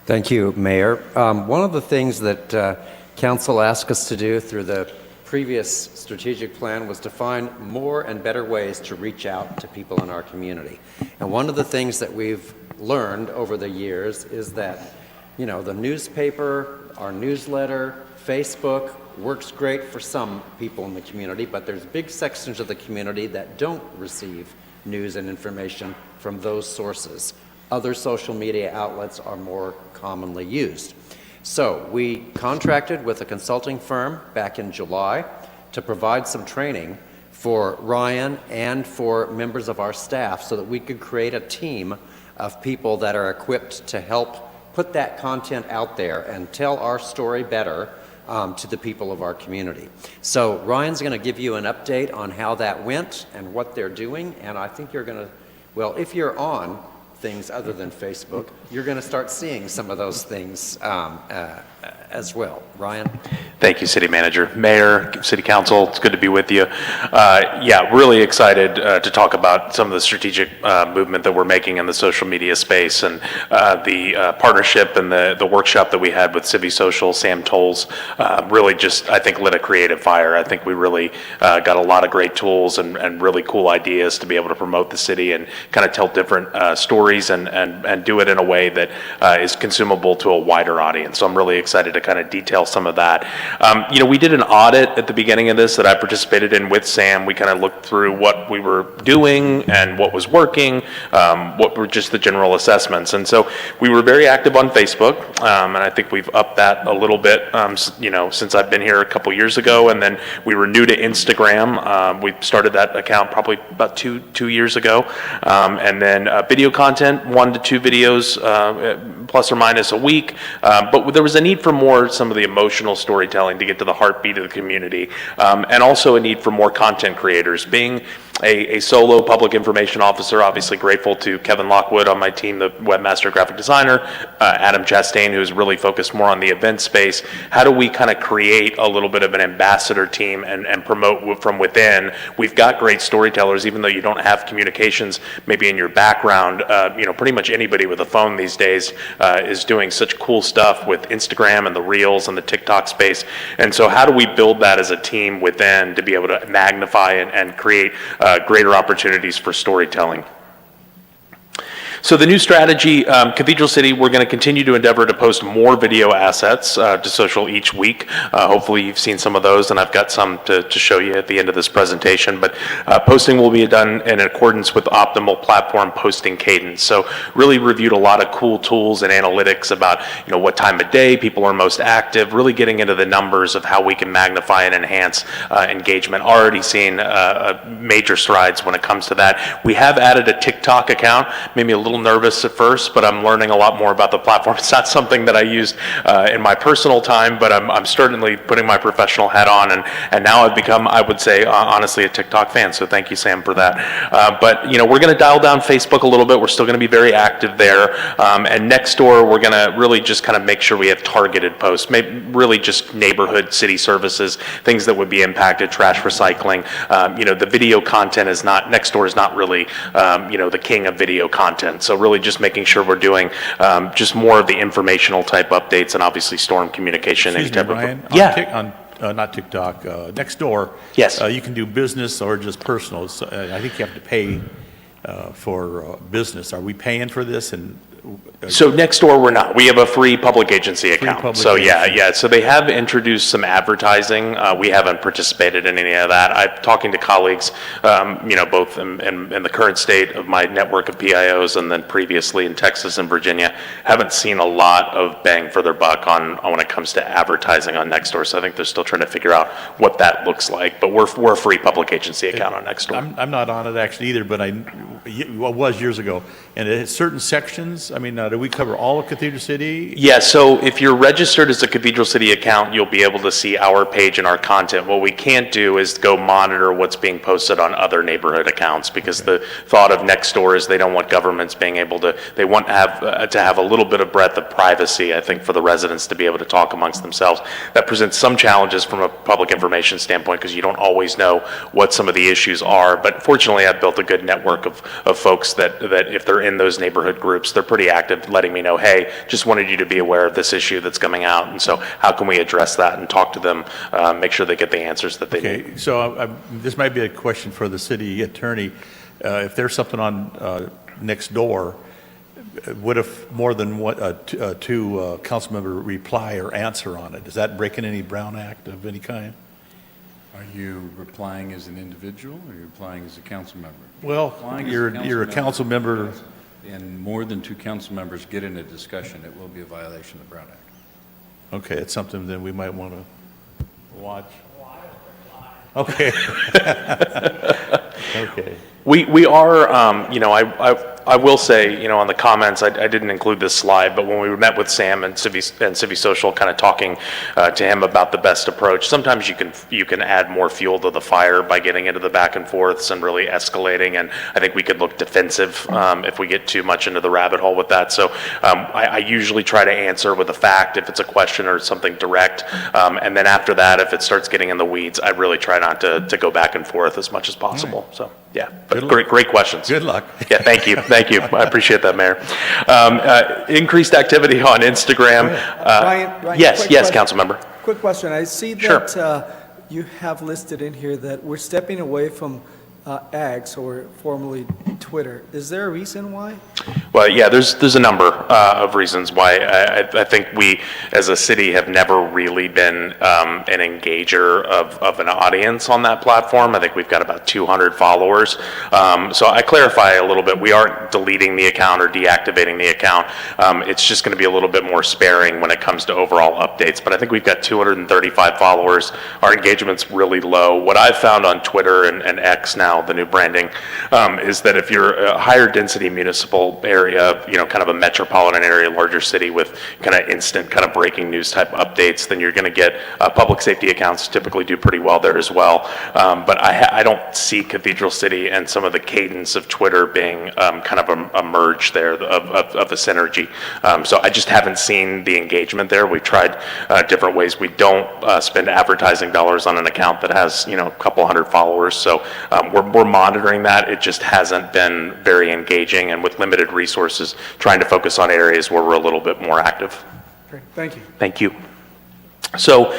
Thank you, Mayor. One of the things that council asked us to do through the previous strategic plan was to find more and better ways to reach out to people in our community. And one of the things that we've learned over the years is that, you know, the newspaper, our newsletter, Facebook works great for some people in the community, but there's big sections of the community that don't receive news and information from those sources. Other social media outlets are more commonly used. So we contracted with a consulting firm back in July to provide some training for Ryan and for members of our staff so that we could create a team of people that are equipped to help put that content out there and tell our story better to the people of our community. So Ryan's going to give you an update on how that went and what they're doing, and I think you're going to, well, if you're on things other than Facebook, you're going to start seeing some of those things as well. Ryan? Thank you, City Manager. Mayor, City Council, it's good to be with you. Yeah, really excited to talk about some of the strategic movement that we're making in the social media space, and the partnership and the workshop that we had with Civi Social, Sam Tolles, really just, I think, lit a creative fire. I think we really got a lot of great tools and really cool ideas to be able to promote the city and kind of tell different stories and do it in a way that is consumable to a wider audience. So I'm really excited to kind of detail some of that. You know, we did an audit at the beginning of this that I participated in with Sam. We kind of looked through what we were doing and what was working, what were just the general assessments. And so we were very active on Facebook, and I think we've upped that a little bit, you know, since I've been here a couple years ago. And then we were new to Instagram. We started that account probably about two years ago. And then video content, 1 to 2 videos, plus or minus a week. But there was a need for more, some of the emotional storytelling to get to the heartbeat of the community, and also a need for more content creators. Being a solo public information officer, obviously grateful to Kevin Lockwood on my team, the webmaster graphic designer, Adam Chastain, who's really focused more on the event space. How do we kind of create a little bit of an ambassador team and promote from within? We've got great storytellers, even though you don't have communications maybe in your background. You know, pretty much anybody with a phone these days is doing such cool stuff with Instagram and the Reels and the TikTok space. And so how do we build that as a team within to be able to magnify and create greater opportunities for storytelling? So the new strategy, Cathedral City, we're going to continue to endeavor to post more video assets to social each week. Hopefully you've seen some of those, and I've got some to show you at the end of this presentation. But posting will be done in accordance with optimal platform posting cadence. So really reviewed a lot of cool tools and analytics about, you know, what time of day people are most active, really getting into the numbers of how we can magnify and enhance engagement. Already seen major strides when it comes to that. We have added a TikTok account, maybe a little nervous at first, but I'm learning a lot more about the platform. It's not something that I use in my personal time, but I'm certainly putting my professional hat on, and now I've become, I would say, honestly, a TikTok fan, so thank you, Sam, for that. But, you know, we're going to dial down Facebook a little bit. We're still going to be very active there, and next door, we're going to really just kind of make sure we have targeted posts, maybe really just neighborhood city services, things that would be impacted, trash recycling. You know, the video content is not, next door is not really, you know, the king of video content. So really just making sure we're doing just more of the informational type updates and obviously storm communication. Excuse me, Brian. Yeah. Not TikTok, Nextdoor. Yes. You can do business or just personal. So, I think you have to pay for business. Are we paying for this? And so Nextdoor, we're not. We have a free public agency account. public So yeah. agency. So they have introduced some advertising. We haven't participated in any of that. I'm talking to colleagues, you know, both in the current state of my network of PIOs and then previously in Texas and Virginia. Haven't seen a lot of bang for their buck on when it comes to advertising on Nextdoor. So I think they're still trying to figure out what that looks like. But we're a free public agency account on Nextdoor. I'm not on it actually either, but I was years ago. And it has certain sections this? I mean, do we cover all of Cathedral City? Yeah, so if you're registered as a Cathedral City account, you'll be able to see our page and our content. What we can't do is go monitor what's being posted on other neighborhood accounts, because the thought of Nextdoor is they don't want governments being able to, they want to have a little bit of breadth of privacy, I think, for the residents to be able to talk amongst themselves. That presents some challenges from a public information standpoint, because you don't always know what some of the issues are. But fortunately, I've built a good network of folks that if they're in those neighborhood groups, they're pretty active, letting me know, hey, just wanted you to be aware of this issue that's coming out, and so how can we address that and talk to them, make sure they get the answers that they need. Okay, so this might be a question for the city attorney. If there's something on Nextdoor, what if more than two council members reply or answer on it? Does that break in any Brown Act of any kind? Are you replying as an individual, or are you replying as a council member? Well, Replying as you're a council member. And more than two council members get in a discussion, it will be a violation of the Brown Act. Okay, it's something that we might want to watch. Okay. Okay. We are, you know, I will say, you know, on the comments, I didn't include this slide, but when we met with Sam and Civi Social, kind of talking to him about the best approach, sometimes you can add more fuel to the fire by getting into the back and forths and really escalating, and I think we could look defensive if we get too much into the rabbit hole with that. So I usually try to answer with a fact if it's a question or something direct, and then after that, if it starts getting in the weeds, I really try not to go back and forth as much as possible. Right. So yeah, but great questions. Good luck. Yeah, thank you. Thank you. I appreciate that, Mayor. Increased activity on Instagram. Ryan, Yes, quick yes, question. council member. Quick question. I see Sure. that you have listed in here that we're stepping away from X, or formerly Twitter. Is there a reason why? Well, yeah, there's a number of reasons why. I think we, as a city, have never really been an engager of an audience on that platform. I think we've got about 200 followers. So I clarify a little bit. We aren't deleting the account or deactivating the account. It's just going to be a little bit more sparing when it comes to overall updates. But I think we've got 235 followers. Our engagement's really low. What I've found on Twitter and X now, the new branding, is that if you're a higher density municipal area, you know, kind of a metropolitan area, larger city with kind of instant kind of breaking news type updates, then you're going to get public safety accounts typically do pretty well there as well. But I don't see Cathedral City and some of the cadence of Twitter being kind of a merge there of a synergy. So I just haven't seen the engagement there. We've tried different ways. We don't spend advertising dollars on an account that has, you know, a couple hundred followers. So we're monitoring that. It just hasn't been very engaging, and with limited resources, trying to focus on areas where we're a little bit more active. Great. Thank you. Thank you. So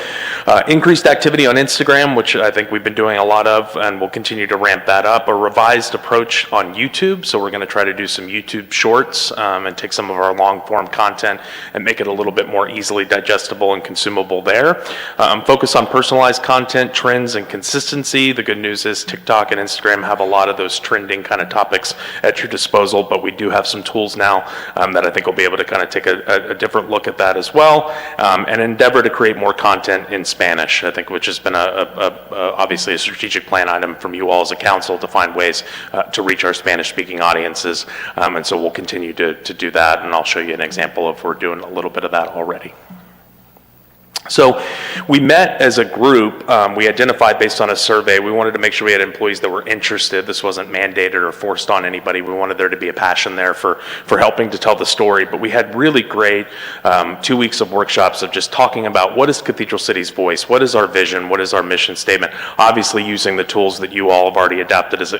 increased activity on Instagram, which I think we've been doing a lot of, and we'll continue to ramp that up. A revised approach on YouTube. So we're going to try to do some YouTube shorts and take some of our long form content and make it a little bit more easily digestible and consumable there. Focus on personalized content, trends, and consistency. The good news is TikTok and Instagram have a lot of those trending kind of topics at your disposal, but we do have some tools now that I think will be able to kind of take a different look at that as well, and endeavor to create more content in Spanish, I think, which has been obviously a strategic plan item from you all as a council to find ways to reach our Spanish-speaking audiences, and so we'll continue to do that, and I'll show you an example of we're doing a little bit of that already. So we met as a group. We identified based on a survey. We wanted to make sure we had employees that were interested. This wasn't mandated or forced on anybody. We wanted there to be a passion there for helping to tell the story. But we had really great 2 weeks of workshops of just talking about what is Cathedral City's voice, what is our vision, what is our mission statement, obviously using the tools that you all have already adopted as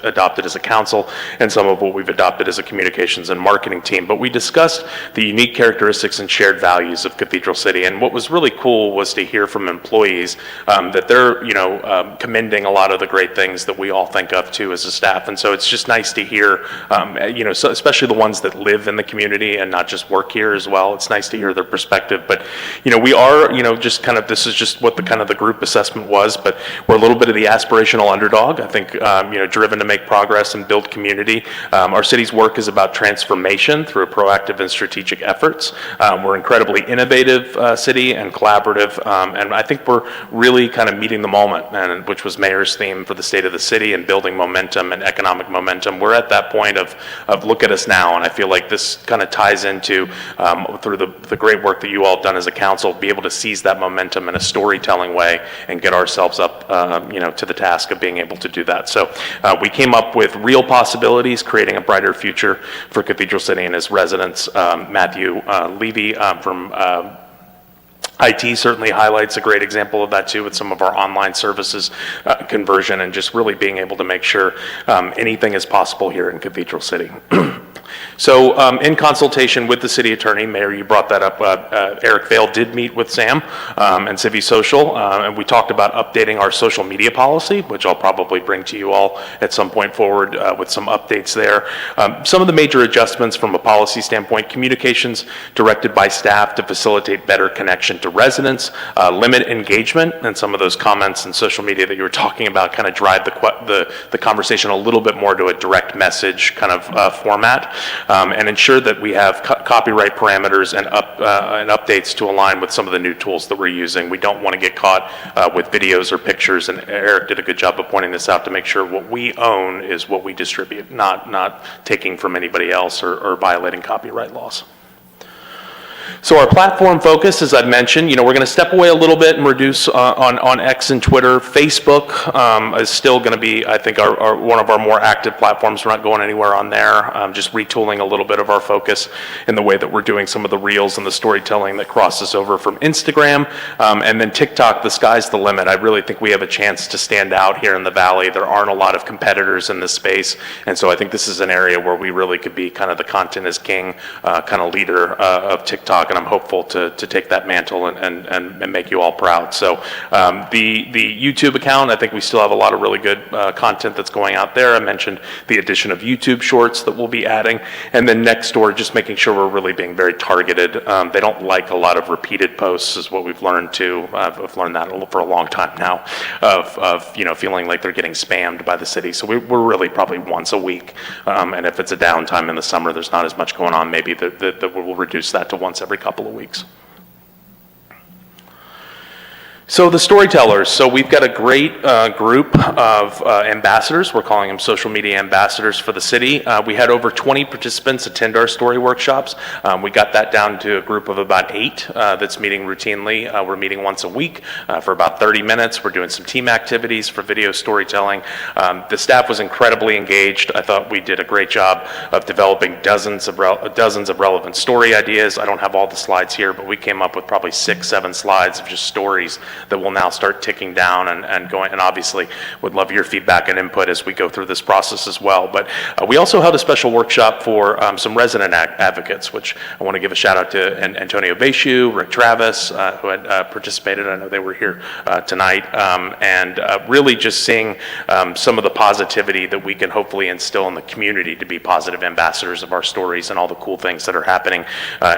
a council and some of what we've adopted as a communications and marketing team. But we discussed the unique characteristics and shared values of Cathedral City. And what was really cool was to hear from employees that they're, you know, commending a lot of the great things that we all think of too as a staff. And so it's just nice to hear, you know, so especially the ones that live in the community and not just work here as well. It's nice to hear their perspective. But, you know, we are, you know, just kind of, this is just what the kind of the group assessment was, but we're a little bit of the aspirational underdog. I think, you know, driven to make progress and build community. Our city's work is about transformation through proactive and strategic efforts. We're an incredibly innovative city and collaborative. with. And I think we're really kind of meeting the moment, and which was Mayor's theme for the state of the city and building momentum and economic momentum. We're at that point of look at us now, and I feel like this kind of ties into through the great work that you all have done as a council, be able to seize that momentum in a storytelling way and get ourselves up to the task of being able to do that. So we came up with real possibilities, creating a brighter future for Cathedral City and its residents. Matthew Levy from IT certainly highlights a great example of that too, with some of our online services conversion, and just really being able to make sure anything is possible here in Cathedral City. So in consultation with the city attorney, Mayor, you brought that up, Eric Vail did meet with Sam and Civi Social, and we talked about updating our social media policy, which I'll probably bring to you all at some point forward with some updates there. Some of the major adjustments from a policy standpoint: communications directed by staff to facilitate better connection to residents, limit engagement, and some of those comments in social media that you were talking about kind of drive the conversation a little bit more to a direct message kind of format. And ensure that we have copyright parameters and updates to align with some of the new tools that we're using. We don't want to get caught with videos or pictures, and Eric did a good job of pointing this out, to make sure what we own is what we distribute, not taking from anybody else or violating copyright laws. So our platform focus, as I've mentioned, we're going to step away a little bit and reduce on X and Twitter. Facebook is still going to be, I think, one of our more active platforms. We're not going anywhere on there. Just retooling a little bit of our focus in the way that we're doing some of the reels and the storytelling that crosses over from Instagram. And then TikTok, the sky's the limit. I really think we have a chance to stand out here in the Valley. There aren't a lot of competitors in this space. And so I think this is an area where we really could be kind of the content is king kind of leader of TikTok. And I'm hopeful to take that mantle and make you all proud. So the YouTube account, I think we still have a lot of really good content that's going out there. I mentioned the addition of YouTube Shorts that we'll be adding. And then Nextdoor, just making sure we're really being very targeted. They don't like a lot of repeated posts, is what we've learned too. I've learned that for a long time now, of feeling like they're getting spammed by the city. So we're really probably once a week. And if it's a downtime in the summer, there's not as much going on, maybe that we'll reduce that to once every couple of weeks. So the storytellers. So we've got a great group of ambassadors. We're calling them social media ambassadors for the city. We had over 20 participants attend our story workshops. We got that down to a group of about 8 that's meeting routinely. We're meeting once a week for about 30 minutes. We're doing some team activities for video storytelling. The staff was incredibly engaged. I thought we did a great job of developing dozens of relevant story ideas. I don't have all the slides here, but we came up with probably 6-7 slides of just stories that will now start ticking down and going, and obviously would love your feedback and input as we go through this process as well. But we also held a special workshop for some resident advocates, which I want to give a shout out to Antonio Beishu, Rick Travis, who had participated. I know they were here tonight, and really just seeing some of the positivity that we can hopefully instill in the community to be positive ambassadors of our stories and all the cool things that are happening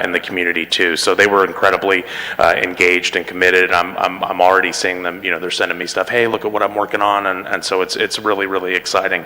in the community too. So they were incredibly engaged and committed. I'm already seeing them, they're sending me stuff, hey, look at what I'm working on, and so it's really, really exciting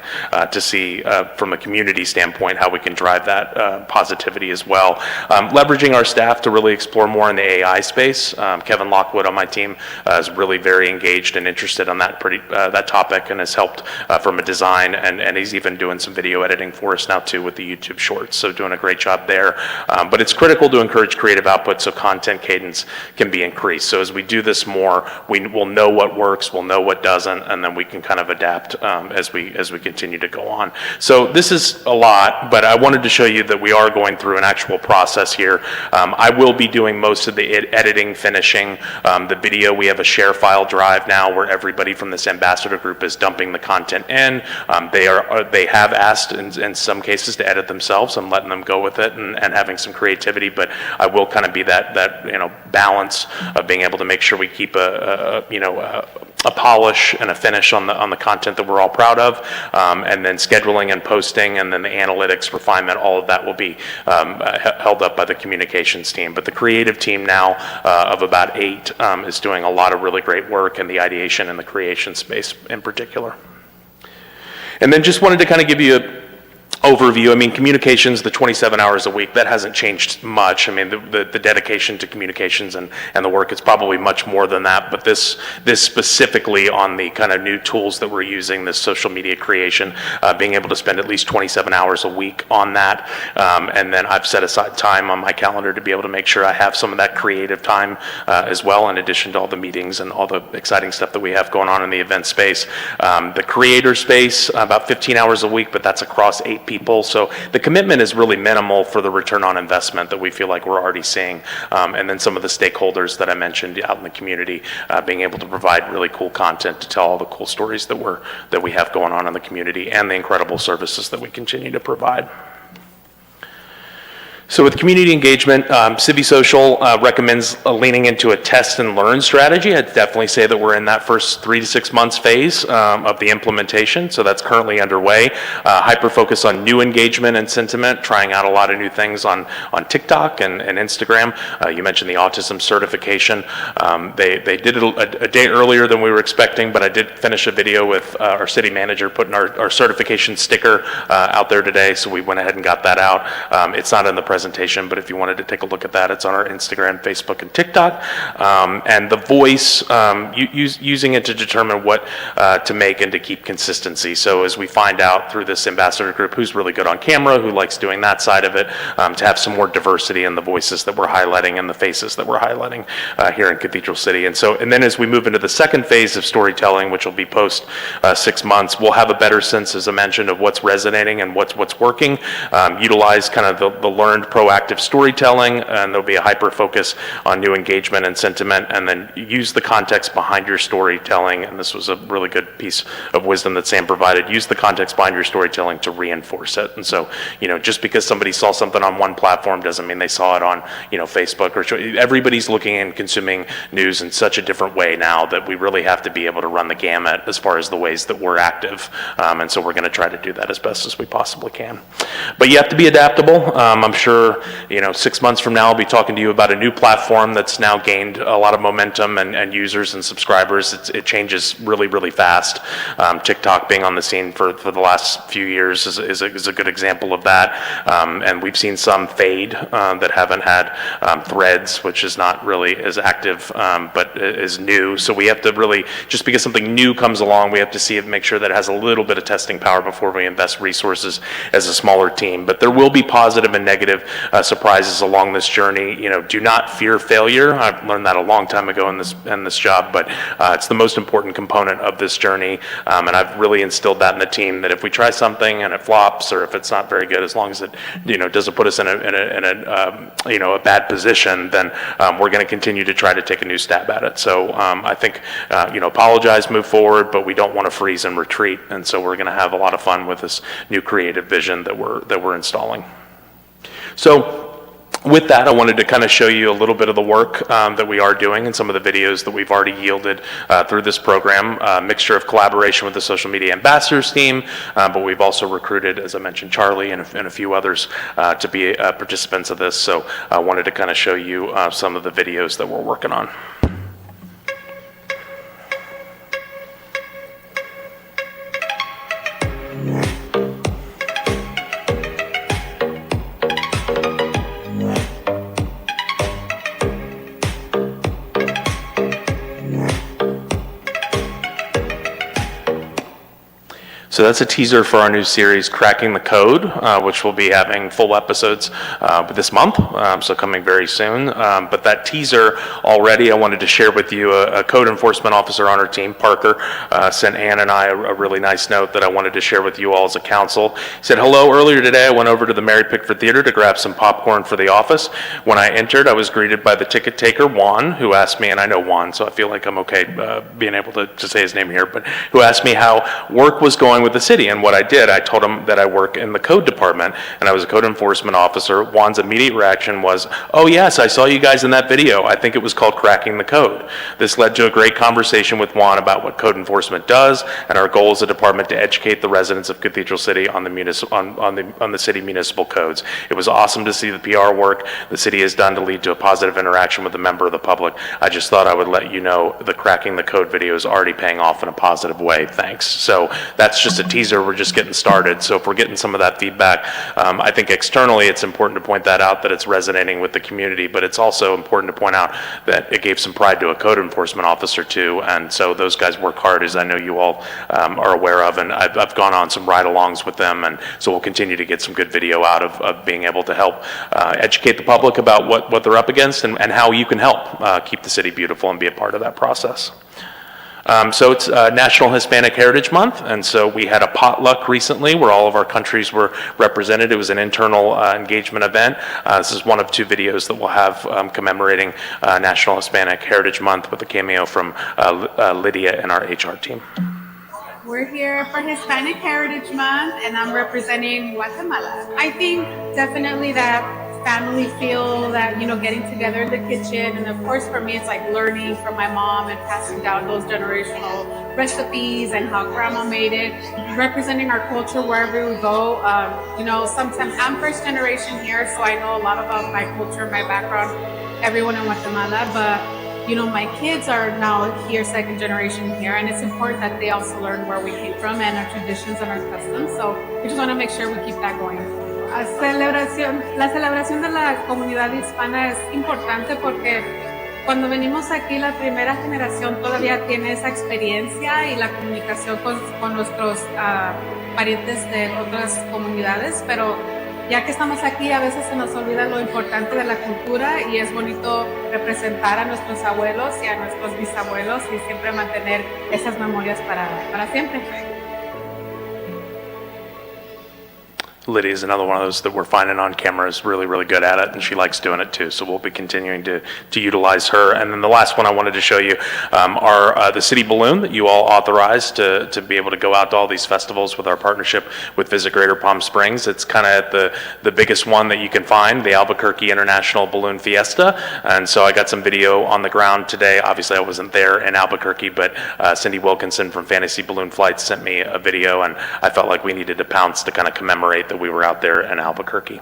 to see from a community standpoint how we can drive that positivity as well. Leveraging our staff to really explore more in the AI space. Kevin Lockwood on my team is really very engaged and interested on that topic, and has helped from a design, and he's even doing some video editing for us now too with the YouTube Shorts, so doing a great job there. But it's critical to encourage creative output so content cadence can be increased. So as we do this more, we will know what works, we'll know what doesn't, and then we can kind of adapt as we continue to go on. So this is a lot, but I wanted to show you that we are going through an actual process here. I will be doing most of the editing, finishing the video. We have a share file drive now where everybody from this ambassador group is dumping the content in. They have asked in some cases to edit themselves. I'm letting them go with it and having some creativity, but I will kind of be that balance of being able to make sure we keep a polish and a finish on the content that we're all proud of, and then scheduling and posting, and then the analytics refinement, all of that will be held up by the communications team. But the creative team now of about 8 is doing a lot of really great work in the ideation and the creation space in particular. And then just wanted to kind of give you overview, I mean, communications, the 27 hours a week, that hasn't changed much. I mean, the dedication to communications and the work is probably much more than that, but this specifically on the kind of new tools that we're using, this social media creation, being able to spend at least 27 hours a week on that. And then I've set aside time on my calendar to be able to make sure I have some of that creative time as well, in addition to all the meetings and all the exciting stuff that we have going on in the event space. The creator space, about 15 hours a week, but that's across 8 people. So the commitment is really minimal for the return on investment that we feel like we're already seeing. And then some of the stakeholders that I mentioned out in the community, being able to provide really cool content to tell all the cool stories that we have going on in the community, and the incredible services that we continue to provide. So with community engagement, CiviSocial recommends leaning into a test and learn strategy. I'd definitely say that we're in that first 3 to 6 months phase of the implementation. So that's currently underway. Hyper focus on new engagement and sentiment, trying out a lot of new things on TikTok and Instagram. You mentioned the autism certification. They did it a day earlier than we were expecting, but I did finish a video with our city manager putting our certification sticker out there today. So we went ahead and got that out. It's not in the presentation, but if you wanted to take a look at that, it's on our Instagram, Facebook, and TikTok. And the voice, using it to determine what to make and to keep consistency. So as we find out through this ambassador group who's really good on camera, who likes doing that side of it, to have some more diversity in the voices that we're highlighting and the faces that we're highlighting here in Cathedral City. And then as we move into the second phase of storytelling, which will be post 6 months, we'll have a better sense, as I mentioned, of what's resonating and what's working. Utilize kind of the learned proactive storytelling, and there'll be a hyper focus on new engagement and sentiment, and then use the context behind your storytelling. And this was a really good piece of wisdom that Sam provided. Use the context behind your storytelling to reinforce it. And so, just because somebody saw something on one platform doesn't mean they saw it on, Facebook or everybody's looking and consuming news in such a different way now that we really have to be able to run the gamut as far as the ways that we're active. And so we're going to try to do that as best as we possibly can. But you have to be adaptable. I'm sure 6 months from now, I'll be talking to you about a new platform that's now gained a lot of momentum and users and subscribers. It changes really, really fast. TikTok being on the scene for the last few years is a good example of that. And we've seen some fade that haven't had Threads, which is not really as active, but is new. So we have to really, just because something new comes along, we have to see it, make sure that it has a little bit of testing power before we invest resources as a smaller team. But there will be positive and negative surprises along this journey. Do not fear failure. I've learned that a long time ago in this job, but it's the most important component of this journey. And I've really instilled that in the team, that if we try something and it flops, or if it's not very good, as long as it doesn't put us in a bad position, then we're going to continue to try to take a new stab at it. So I think apologize, move forward, but we don't want to freeze and retreat. And so we're going to have a lot of fun with this new creative vision that we're installing. So with that, I wanted to kind of show you a little bit of the work that we are doing and some of the videos that we've already yielded through this program. A mixture of collaboration with the social media ambassadors team, but we've also recruited, as I mentioned, Charlie and a few others to be participants of this. So I wanted to kind of show you some of the videos that we're working on. So that's a teaser for our new series, Cracking the Code, which will be having full episodes this month, so coming very soon. But that teaser already, I wanted to share with you a code enforcement officer on our team, Parker, sent Ann and I a really nice note that I wanted to share with you all as a council. He said, "Hello, earlier today I went over to the Mary Pickford Theater to grab some popcorn for the office. When I entered, I was greeted by the ticket taker, Juan, who asked me," and I know Juan, so I feel like I'm okay being able to say his name here, but who asked me how work was going with the city. And what I did, I told him that I work in the code department and I was a code enforcement officer. Juan's immediate reaction was, "Oh yes, I saw you guys in that video. I think it was called Cracking the Code." This led to a great conversation with Juan about what code enforcement does and our goal as a department to educate the residents of Cathedral City on the city municipal codes. It was awesome to see the PR work the city has done to lead to a positive interaction with a member of the public. I just thought I would let you know the Cracking the Code video is already paying off in a positive way. Thanks. So that's just just a teaser. We're just getting started. So if we're getting some of that feedback, I think externally it's important to point that out, that it's resonating with the community, but it's also important to point out that it gave some pride to a code enforcement officer too. And so those guys work hard, as I know you all are aware of, and I've gone on some ride-alongs with them, and so we'll continue to get some good video out of being able to help educate the public about what they're up against and how you can help keep the city beautiful and be a part of that process. So it's National Hispanic Heritage Month, and so we had a potluck recently where all of our countries were represented. It was an internal engagement event. This is one of 2 videos that we'll have commemorating National Hispanic Heritage Month with a cameo from Lydia and our HR team. We're here for Hispanic Heritage Month, and I'm representing Guatemala. I think definitely that family feel, that, getting together in the kitchen, and of course for me it's like learning from my mom and passing down those generational recipes and how grandma made it, representing our culture wherever we go. Sometimes I'm first generation here, so I know a lot about my culture, my background, everyone in Guatemala, but my kids are now here, second generation here, and it's important that they also learn where we came from and our traditions and our customs. So we just want to make sure we keep that going. La celebración de la comunidad hispana es importante porque cuando venimos aquí la primera generación todavía tiene esa experiencia y la comunicación con nuestros parientes de otras comunidades, pero ya que estamos aquí a veces se nos olvida lo importante de la cultura y es bonito representar a nuestros abuelos y a nuestros bisabuelos y siempre mantener esas memorias para siempre. Lydia is another one of those that we're finding on camera is really, really good at it, and she likes doing it too. So we'll be continuing to utilize her. And then the last one I wanted to show you are the city balloon that you all authorized to be able to go out to all these festivals with our partnership with Visit Greater Palm Springs. It's kind of the biggest one that you can find, the Albuquerque International Balloon Fiesta. And so I got some video on the ground today. Obviously I wasn't there in Albuquerque, but Cindy Wilkinson from Fantasy Balloon Flights sent me a video, and I felt like we needed to pounce to kind of commemorate that we were out there in Albuquerque.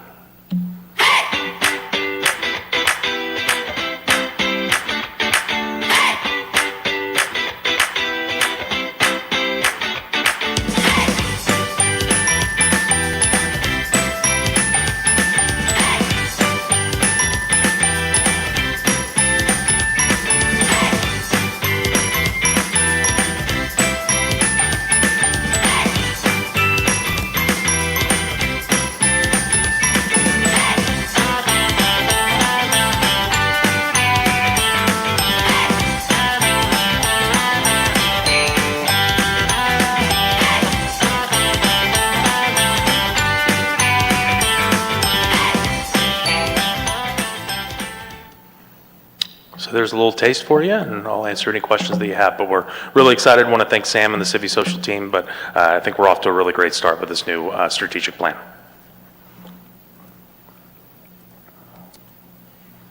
There's a little taste for you, and I'll answer any questions that you have. But we're really excited. I want to thank Sam and the Civi Social team, but I think we're off to a really great start with this new strategic plan.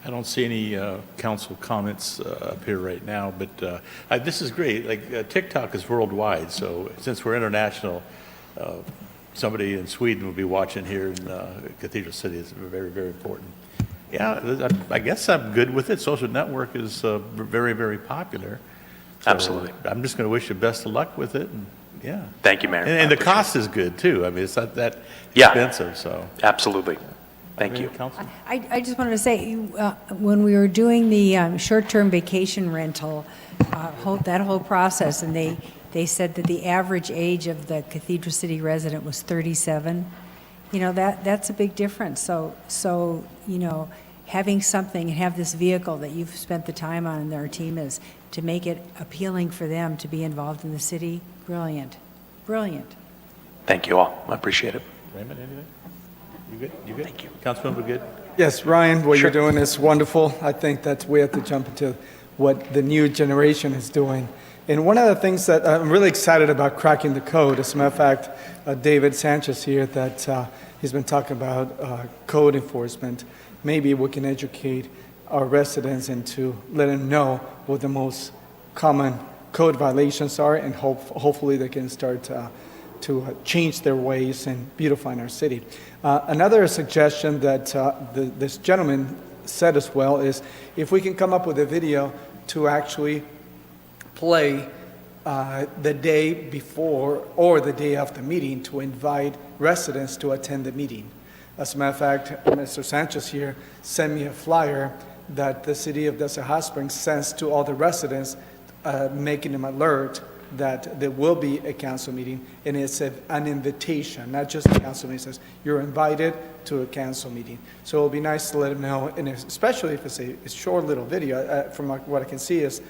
I don't see any council comments up here right now, but this is great. Like TikTok is worldwide, so since we're international, somebody in Sweden will be watching here in Cathedral City. It's very, very important. Yeah, I guess I'm good with it. Social network is very, very popular. So Absolutely. I'm just going to wish you best of luck with it. And, yeah. Thank you, Mayor. And the cost is good too. I mean, it's not that Yeah. expensive. So Absolutely. Thank you. Council? I just wanted to say, when we were doing the short-term vacation rental, that whole process, and they said that the average age of the Cathedral City resident was 37. That's a big difference. So having something, have this vehicle that you've spent the time on, and our team is, to make it appealing for them to be involved in the city, brilliant. Thank you all. I appreciate it. Raymond, anything? You good? You good? Thank you. Councilmember, good? Yes, Ryan, what Sure. you're doing is wonderful. I think that we have to jump into what the new generation is doing. And one of the things that I'm really excited about cracking the code, as a matter of fact, David Sanchez here, that he's been talking about code enforcement. Maybe we can educate our residents and to let them know what the most common code violations are, and hopefully they can start to change their ways and beautifying our city. Another suggestion that this gentleman said as well is if we can come up with a video to actually play the day before or the day of the meeting to invite residents to attend the meeting. As a matter of fact, Mr. Sanchez here sent me a flyer that the city of Desert Hot Springs sends to all the residents, making them alert that there will be a council meeting, and it's an invitation, not just a council meeting. It says you're invited to a council meeting. So it'll be nice to let them know, and especially if it's a short little video. From what I can see is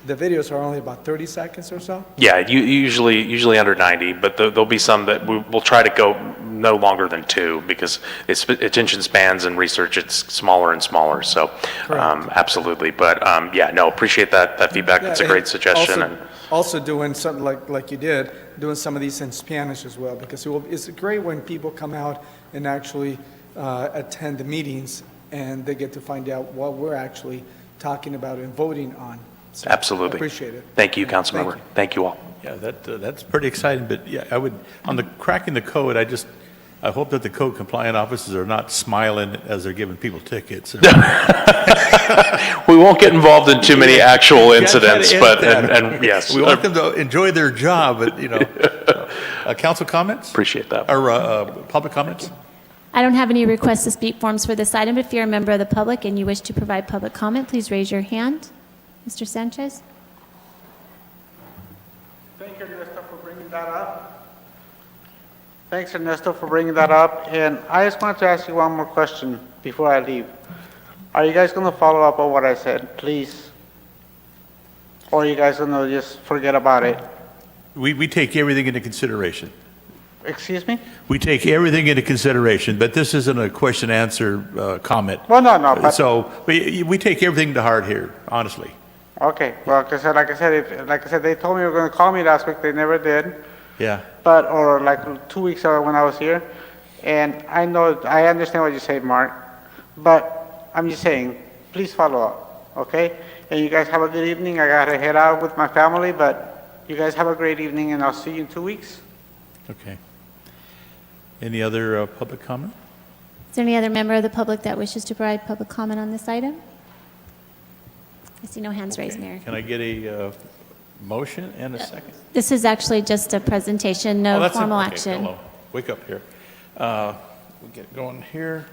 the videos are only about 30 seconds or so. Yeah, usually under 90, but there'll be some that we'll try to go no longer than 2 because it's attention spans and research, it's smaller and smaller. So absolutely. But yeah, no, appreciate that feedback. That's a great suggestion. Also doing something like you did, doing some of these in Spanish as well, because it's great when people come out and actually attend the meetings and they get to find out what we're actually talking about and voting on. So Absolutely. I appreciate it. Thank you, Councilmember. Thank you all. Yeah, that's pretty exciting, but yeah, I would, on the cracking the code, I hope that the code compliant officers are not smiling as they're giving people tickets. We won't get involved in too many actual incidents, but, and yes. We want them to enjoy their job, but, council comments? Appreciate that. Or public comments? I don't have any requests to speak forms for this item. If you're a member of the public and you wish to provide public comment, please raise your hand. Mr. Sanchez? Thank you, Ernesto, for bringing that up. Thanks, Ernesto, for bringing that up. And I just wanted to ask you one more question before I leave. Are you guys going to follow up on what I said, please? Or are you guys going to just forget about it? We take everything into consideration. Excuse me? We take everything into consideration, but this isn't a question-answer comment. Well, no. But So we take everything to heart here, honestly. okay. Well, like I said, they told me they were going to call me last week. They never did. Yeah. Or like 2 weeks ago when I was here. And I understand what you say, Mark. But I'm just saying, please follow up, okay? And you guys have a good evening. I got to head out with my family, but you guys have a great evening, and I'll see you in 2 weeks. Okay. Any other public comment? Is there any other member of the public that wishes to provide public comment on this item? I see no hands raised, Mayor. Can I get a motion and a second? This is actually just a presentation, no that's it. formal Okay, action. Hello. Wake up here. We'll get going here.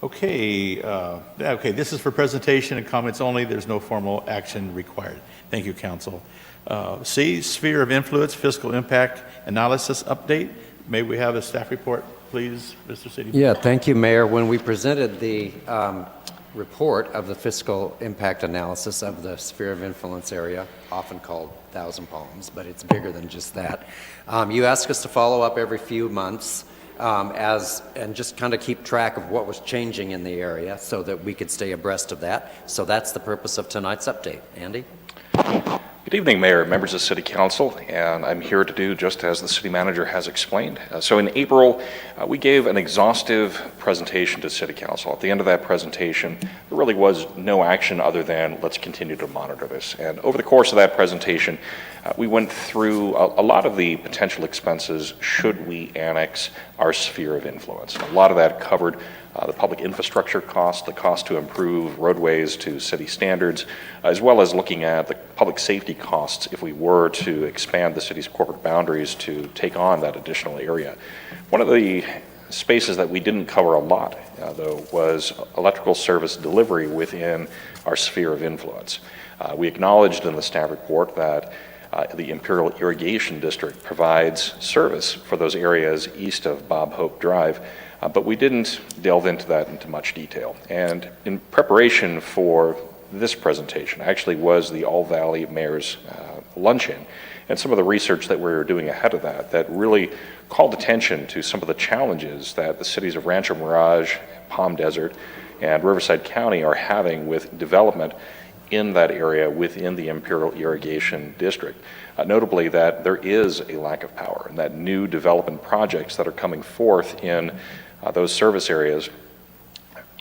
Okay. Okay, this is for presentation and comments only. There's no formal action required. Thank you, Council. C, Sphere of Influence, Fiscal Impact Analysis Update. May we have a staff report, please, Mr. City? Yeah, thank you, Mayor. When we presented the report of the fiscal impact analysis of the Sphere of Influence area, often called Thousand Palms, but it's bigger than just that, you asked us to follow up every few months and just kind of keep track of what was changing in the area so that we could stay abreast of that. So that's the purpose of tonight's update. Andy? Good evening, Mayor, members of City Council, and I'm here to do just as the City Manager has explained. So in April, we gave an exhaustive presentation to City Council. At the end of that presentation, there really was no action other than let's continue to monitor this. And over the course of that presentation, we went through a lot of the potential expenses should we annex our sphere of influence. And a lot of that covered the public infrastructure cost, the cost to improve roadways to city standards, as well as looking at the public safety costs if we were to expand the city's corporate boundaries to take on that additional area. One of the spaces that we didn't cover a lot, though, was electrical service delivery within our sphere of influence. We acknowledged in the staff report that the Imperial Irrigation District provides service for those areas east of Bob Hope Drive, but we didn't delve into that into much detail. And in preparation for this presentation actually was the All Valley Mayor's Luncheon, and some of the research that we were doing ahead of that really called attention to some of the challenges that the cities of Rancho Mirage, Palm Desert, and Riverside County are having with development in that area within the Imperial Irrigation District. Notably that there is a lack of power and that new development projects that are coming forth in those service areas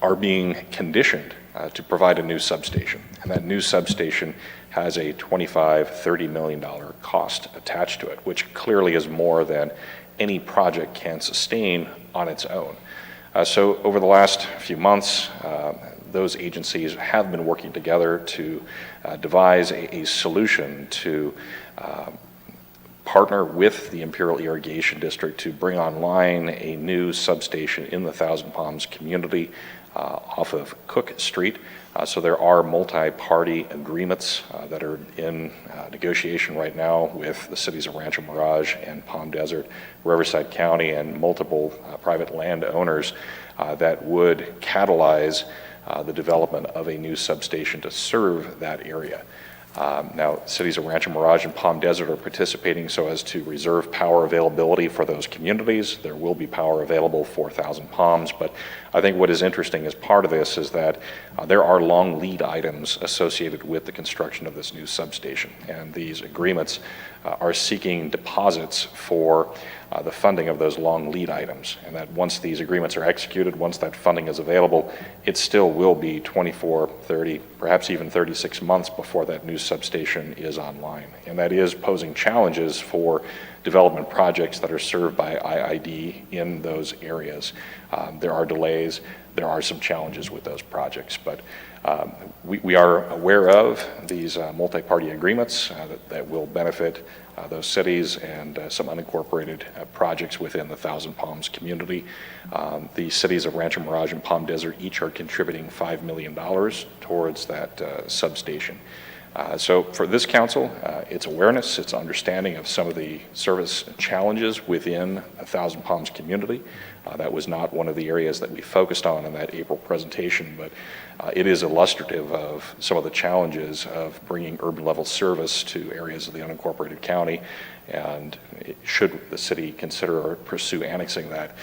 are being conditioned to provide a new substation. And that new substation has a $25–30 million cost attached to it, which clearly is more than any project can sustain on its own. So over the last few months, those agencies have been working together to devise a solution to partner with the Imperial Irrigation District to bring online a new substation in the Thousand Palms community off of Cook Street. So there are multi-party agreements that are in negotiation right now with the cities of Rancho Mirage and Palm Desert, Riverside County, and multiple private landowners that would catalyze the development of a new substation to serve that area. Now, cities of Rancho Mirage and Palm Desert are participating so as to reserve power availability for those communities. There will be power available for Thousand Palms, but I think what is interesting as part of this is that there are long lead items associated with the construction of this new substation, and these agreements are seeking deposits for the funding of those long lead items, and that once these agreements are executed, once that funding is available, it still will be 24, 30, perhaps even 36 months before that new substation is online. And that is posing challenges for development projects that are served by IID in those areas. There are delays, there are some challenges with those projects, but we are aware of these multi-party agreements that will benefit those cities and some unincorporated projects within the Thousand Palms community. The cities of Rancho Mirage and Palm Desert each are contributing $5 million towards that substation. So for this council, its awareness, its understanding of some of the service challenges within the Thousand Palms community. That was not one of the areas that we focused on in that April presentation, but it is illustrative of some of the challenges of bringing urban level service to areas of the unincorporated county. And should the city consider or pursue annexing that,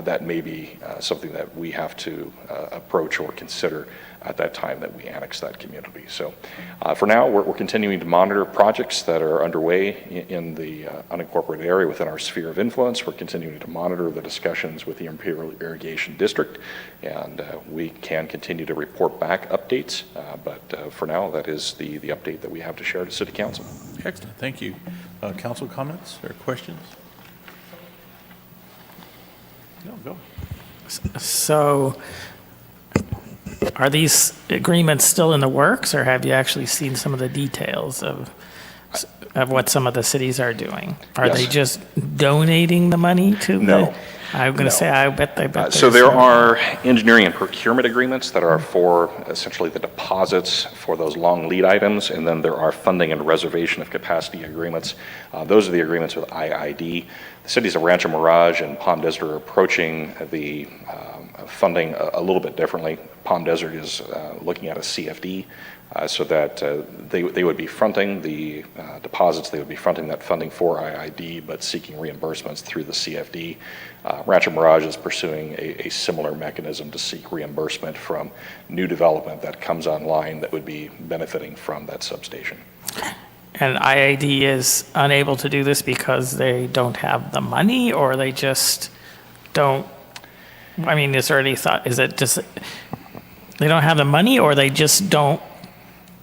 that may be something that we have to approach or consider at that time that we annex that community. So for now, we're continuing to monitor projects that are underway in the unincorporated area within our sphere of influence. We're continuing to monitor the discussions with the Imperial Irrigation District, and we can continue to report back updates. But for now, that is the update that we have to share to City Council. Excellent, thank you. Council comments or questions? No, go. So are these agreements still in the works, or have you actually seen some of the details of what some of the cities are doing? Are they just donating the money to No. I'm going to say, I bet. So there are engineering and procurement agreements that are for essentially the deposits for those long lead items, and then there are funding and reservation of capacity agreements. Those are the agreements with IID. The cities of Rancho Mirage and Palm Desert are approaching the funding a little bit differently. Palm Desert is looking at a CFD so that they would be fronting the deposits, they would be fronting that funding for IID, but seeking reimbursements through the CFD. Rancho Mirage is pursuing a similar mechanism to seek reimbursement from new development that comes online that would be benefiting from that substation. And IID is unable to do this because they don't have the money, or they just don't? I mean, is there any thought, is it just they don't have the money, or they just don't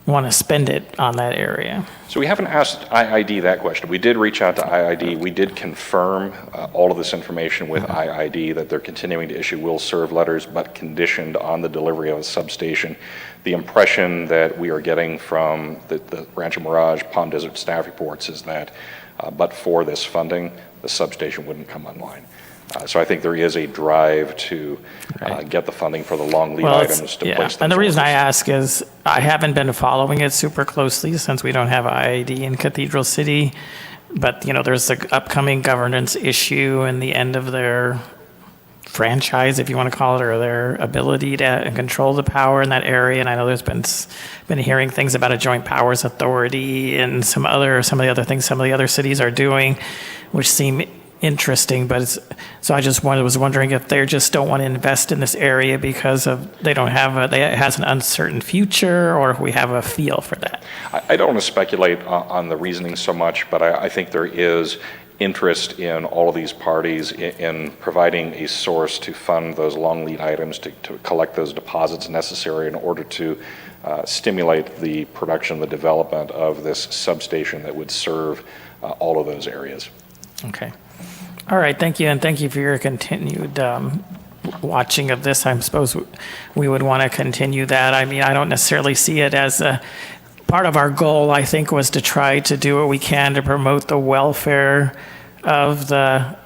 want to spend it on that area? So we haven't asked IID that question. We did reach out to IID. We did confirm all of this information with IID that they're continuing to issue will serve letters, but conditioned on the delivery of a substation. The impression that we are getting from the Rancho Mirage, Palm Desert staff reports is that but for this funding, the substation wouldn't come online. So I think there is a drive to get the funding for the long lead items to place those And the reason I orders. ask is I haven't been following it super closely since we don't have IID in Cathedral City. But, you know, there's the upcoming governance issue and the end of their franchise, if you want to call it, or their ability to control the power in that area. And I know there's been hearing things about a joint powers authority and some of the other things some of the other cities are doing, which seem interesting, but so I just was wondering if they just don't want to invest in this area because it has an uncertain future, or if we have a feel for that. I don't want to speculate on the reasoning so much, but I think there is interest in all of these parties in providing a source to fund those long lead items, to collect those deposits necessary in order to stimulate the production, the development of this substation that would serve all of those areas. Okay. All right, thank you, and thank you for your continued watching of this, I suppose we would want to continue that. I mean, I don't necessarily see it as a part of our goal. I think was to try to do what we can to promote the welfare of the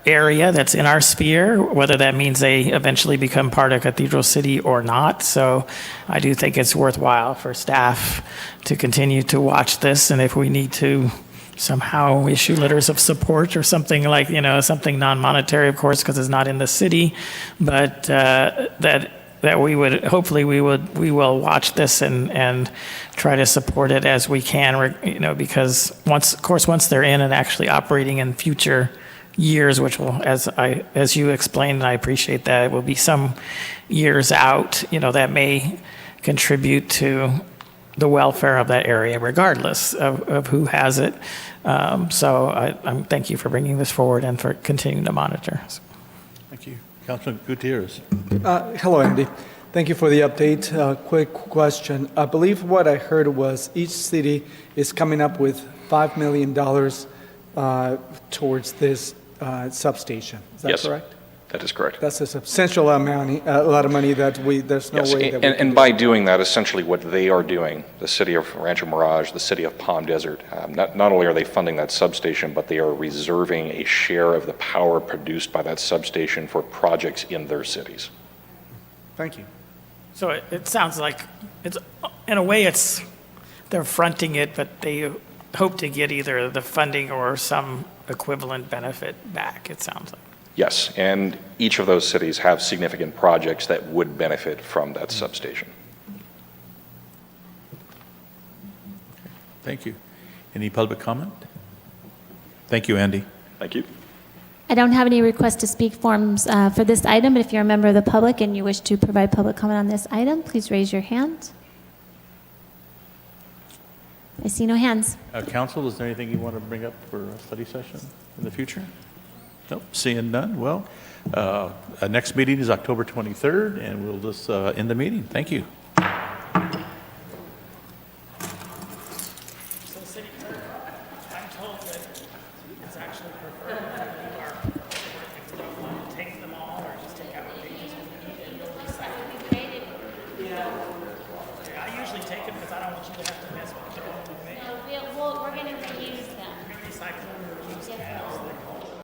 area that's in our sphere, whether that means they eventually become part of Cathedral City or not. So I do think it's worthwhile for staff to continue to watch this, and if we need to somehow issue letters of support or something like, something non-monetary, of course, because it's not in the city, but that we would, hopefully we will watch this and try to support it as we can, because once they're in and actually operating in future years, which will, as you explained, and I appreciate that, it will be some years out, that may contribute to the welfare of that area, regardless of who has it. So I thank you for bringing this forward and for continuing to monitor. Thank you. Councilman Gutierrez. Hello, Andy. Thank you for the update. Quick question. I believe what I heard was each city is coming up with $5 million towards this substation. Is that Yes. correct? That is correct. That's a substantial amount, a lot of money that there's no Yes, way that we can and do. by doing that, essentially what they are doing, the city of Rancho Mirage, the city of Palm Desert, not only are they funding that substation, but they are reserving a share of the power produced by that substation for projects in their cities. Thank you. So it sounds like it's, in a way, they're fronting it, but they hope to get either the funding or some equivalent benefit back, it sounds like. Yes, and each of those cities have significant projects that would benefit from that substation. Thank you. Any public comment? Thank you, Andy. Thank you. I don't have any request to speak forms for this item, but if you're a member of the public and you wish to provide public comment on this item, please raise your hand. I see no hands. Council, is there anything you want to bring up for a study session in the future? Nope, seeing none. Well, next meeting is October 23rd, and we'll just end the meeting. Thank you.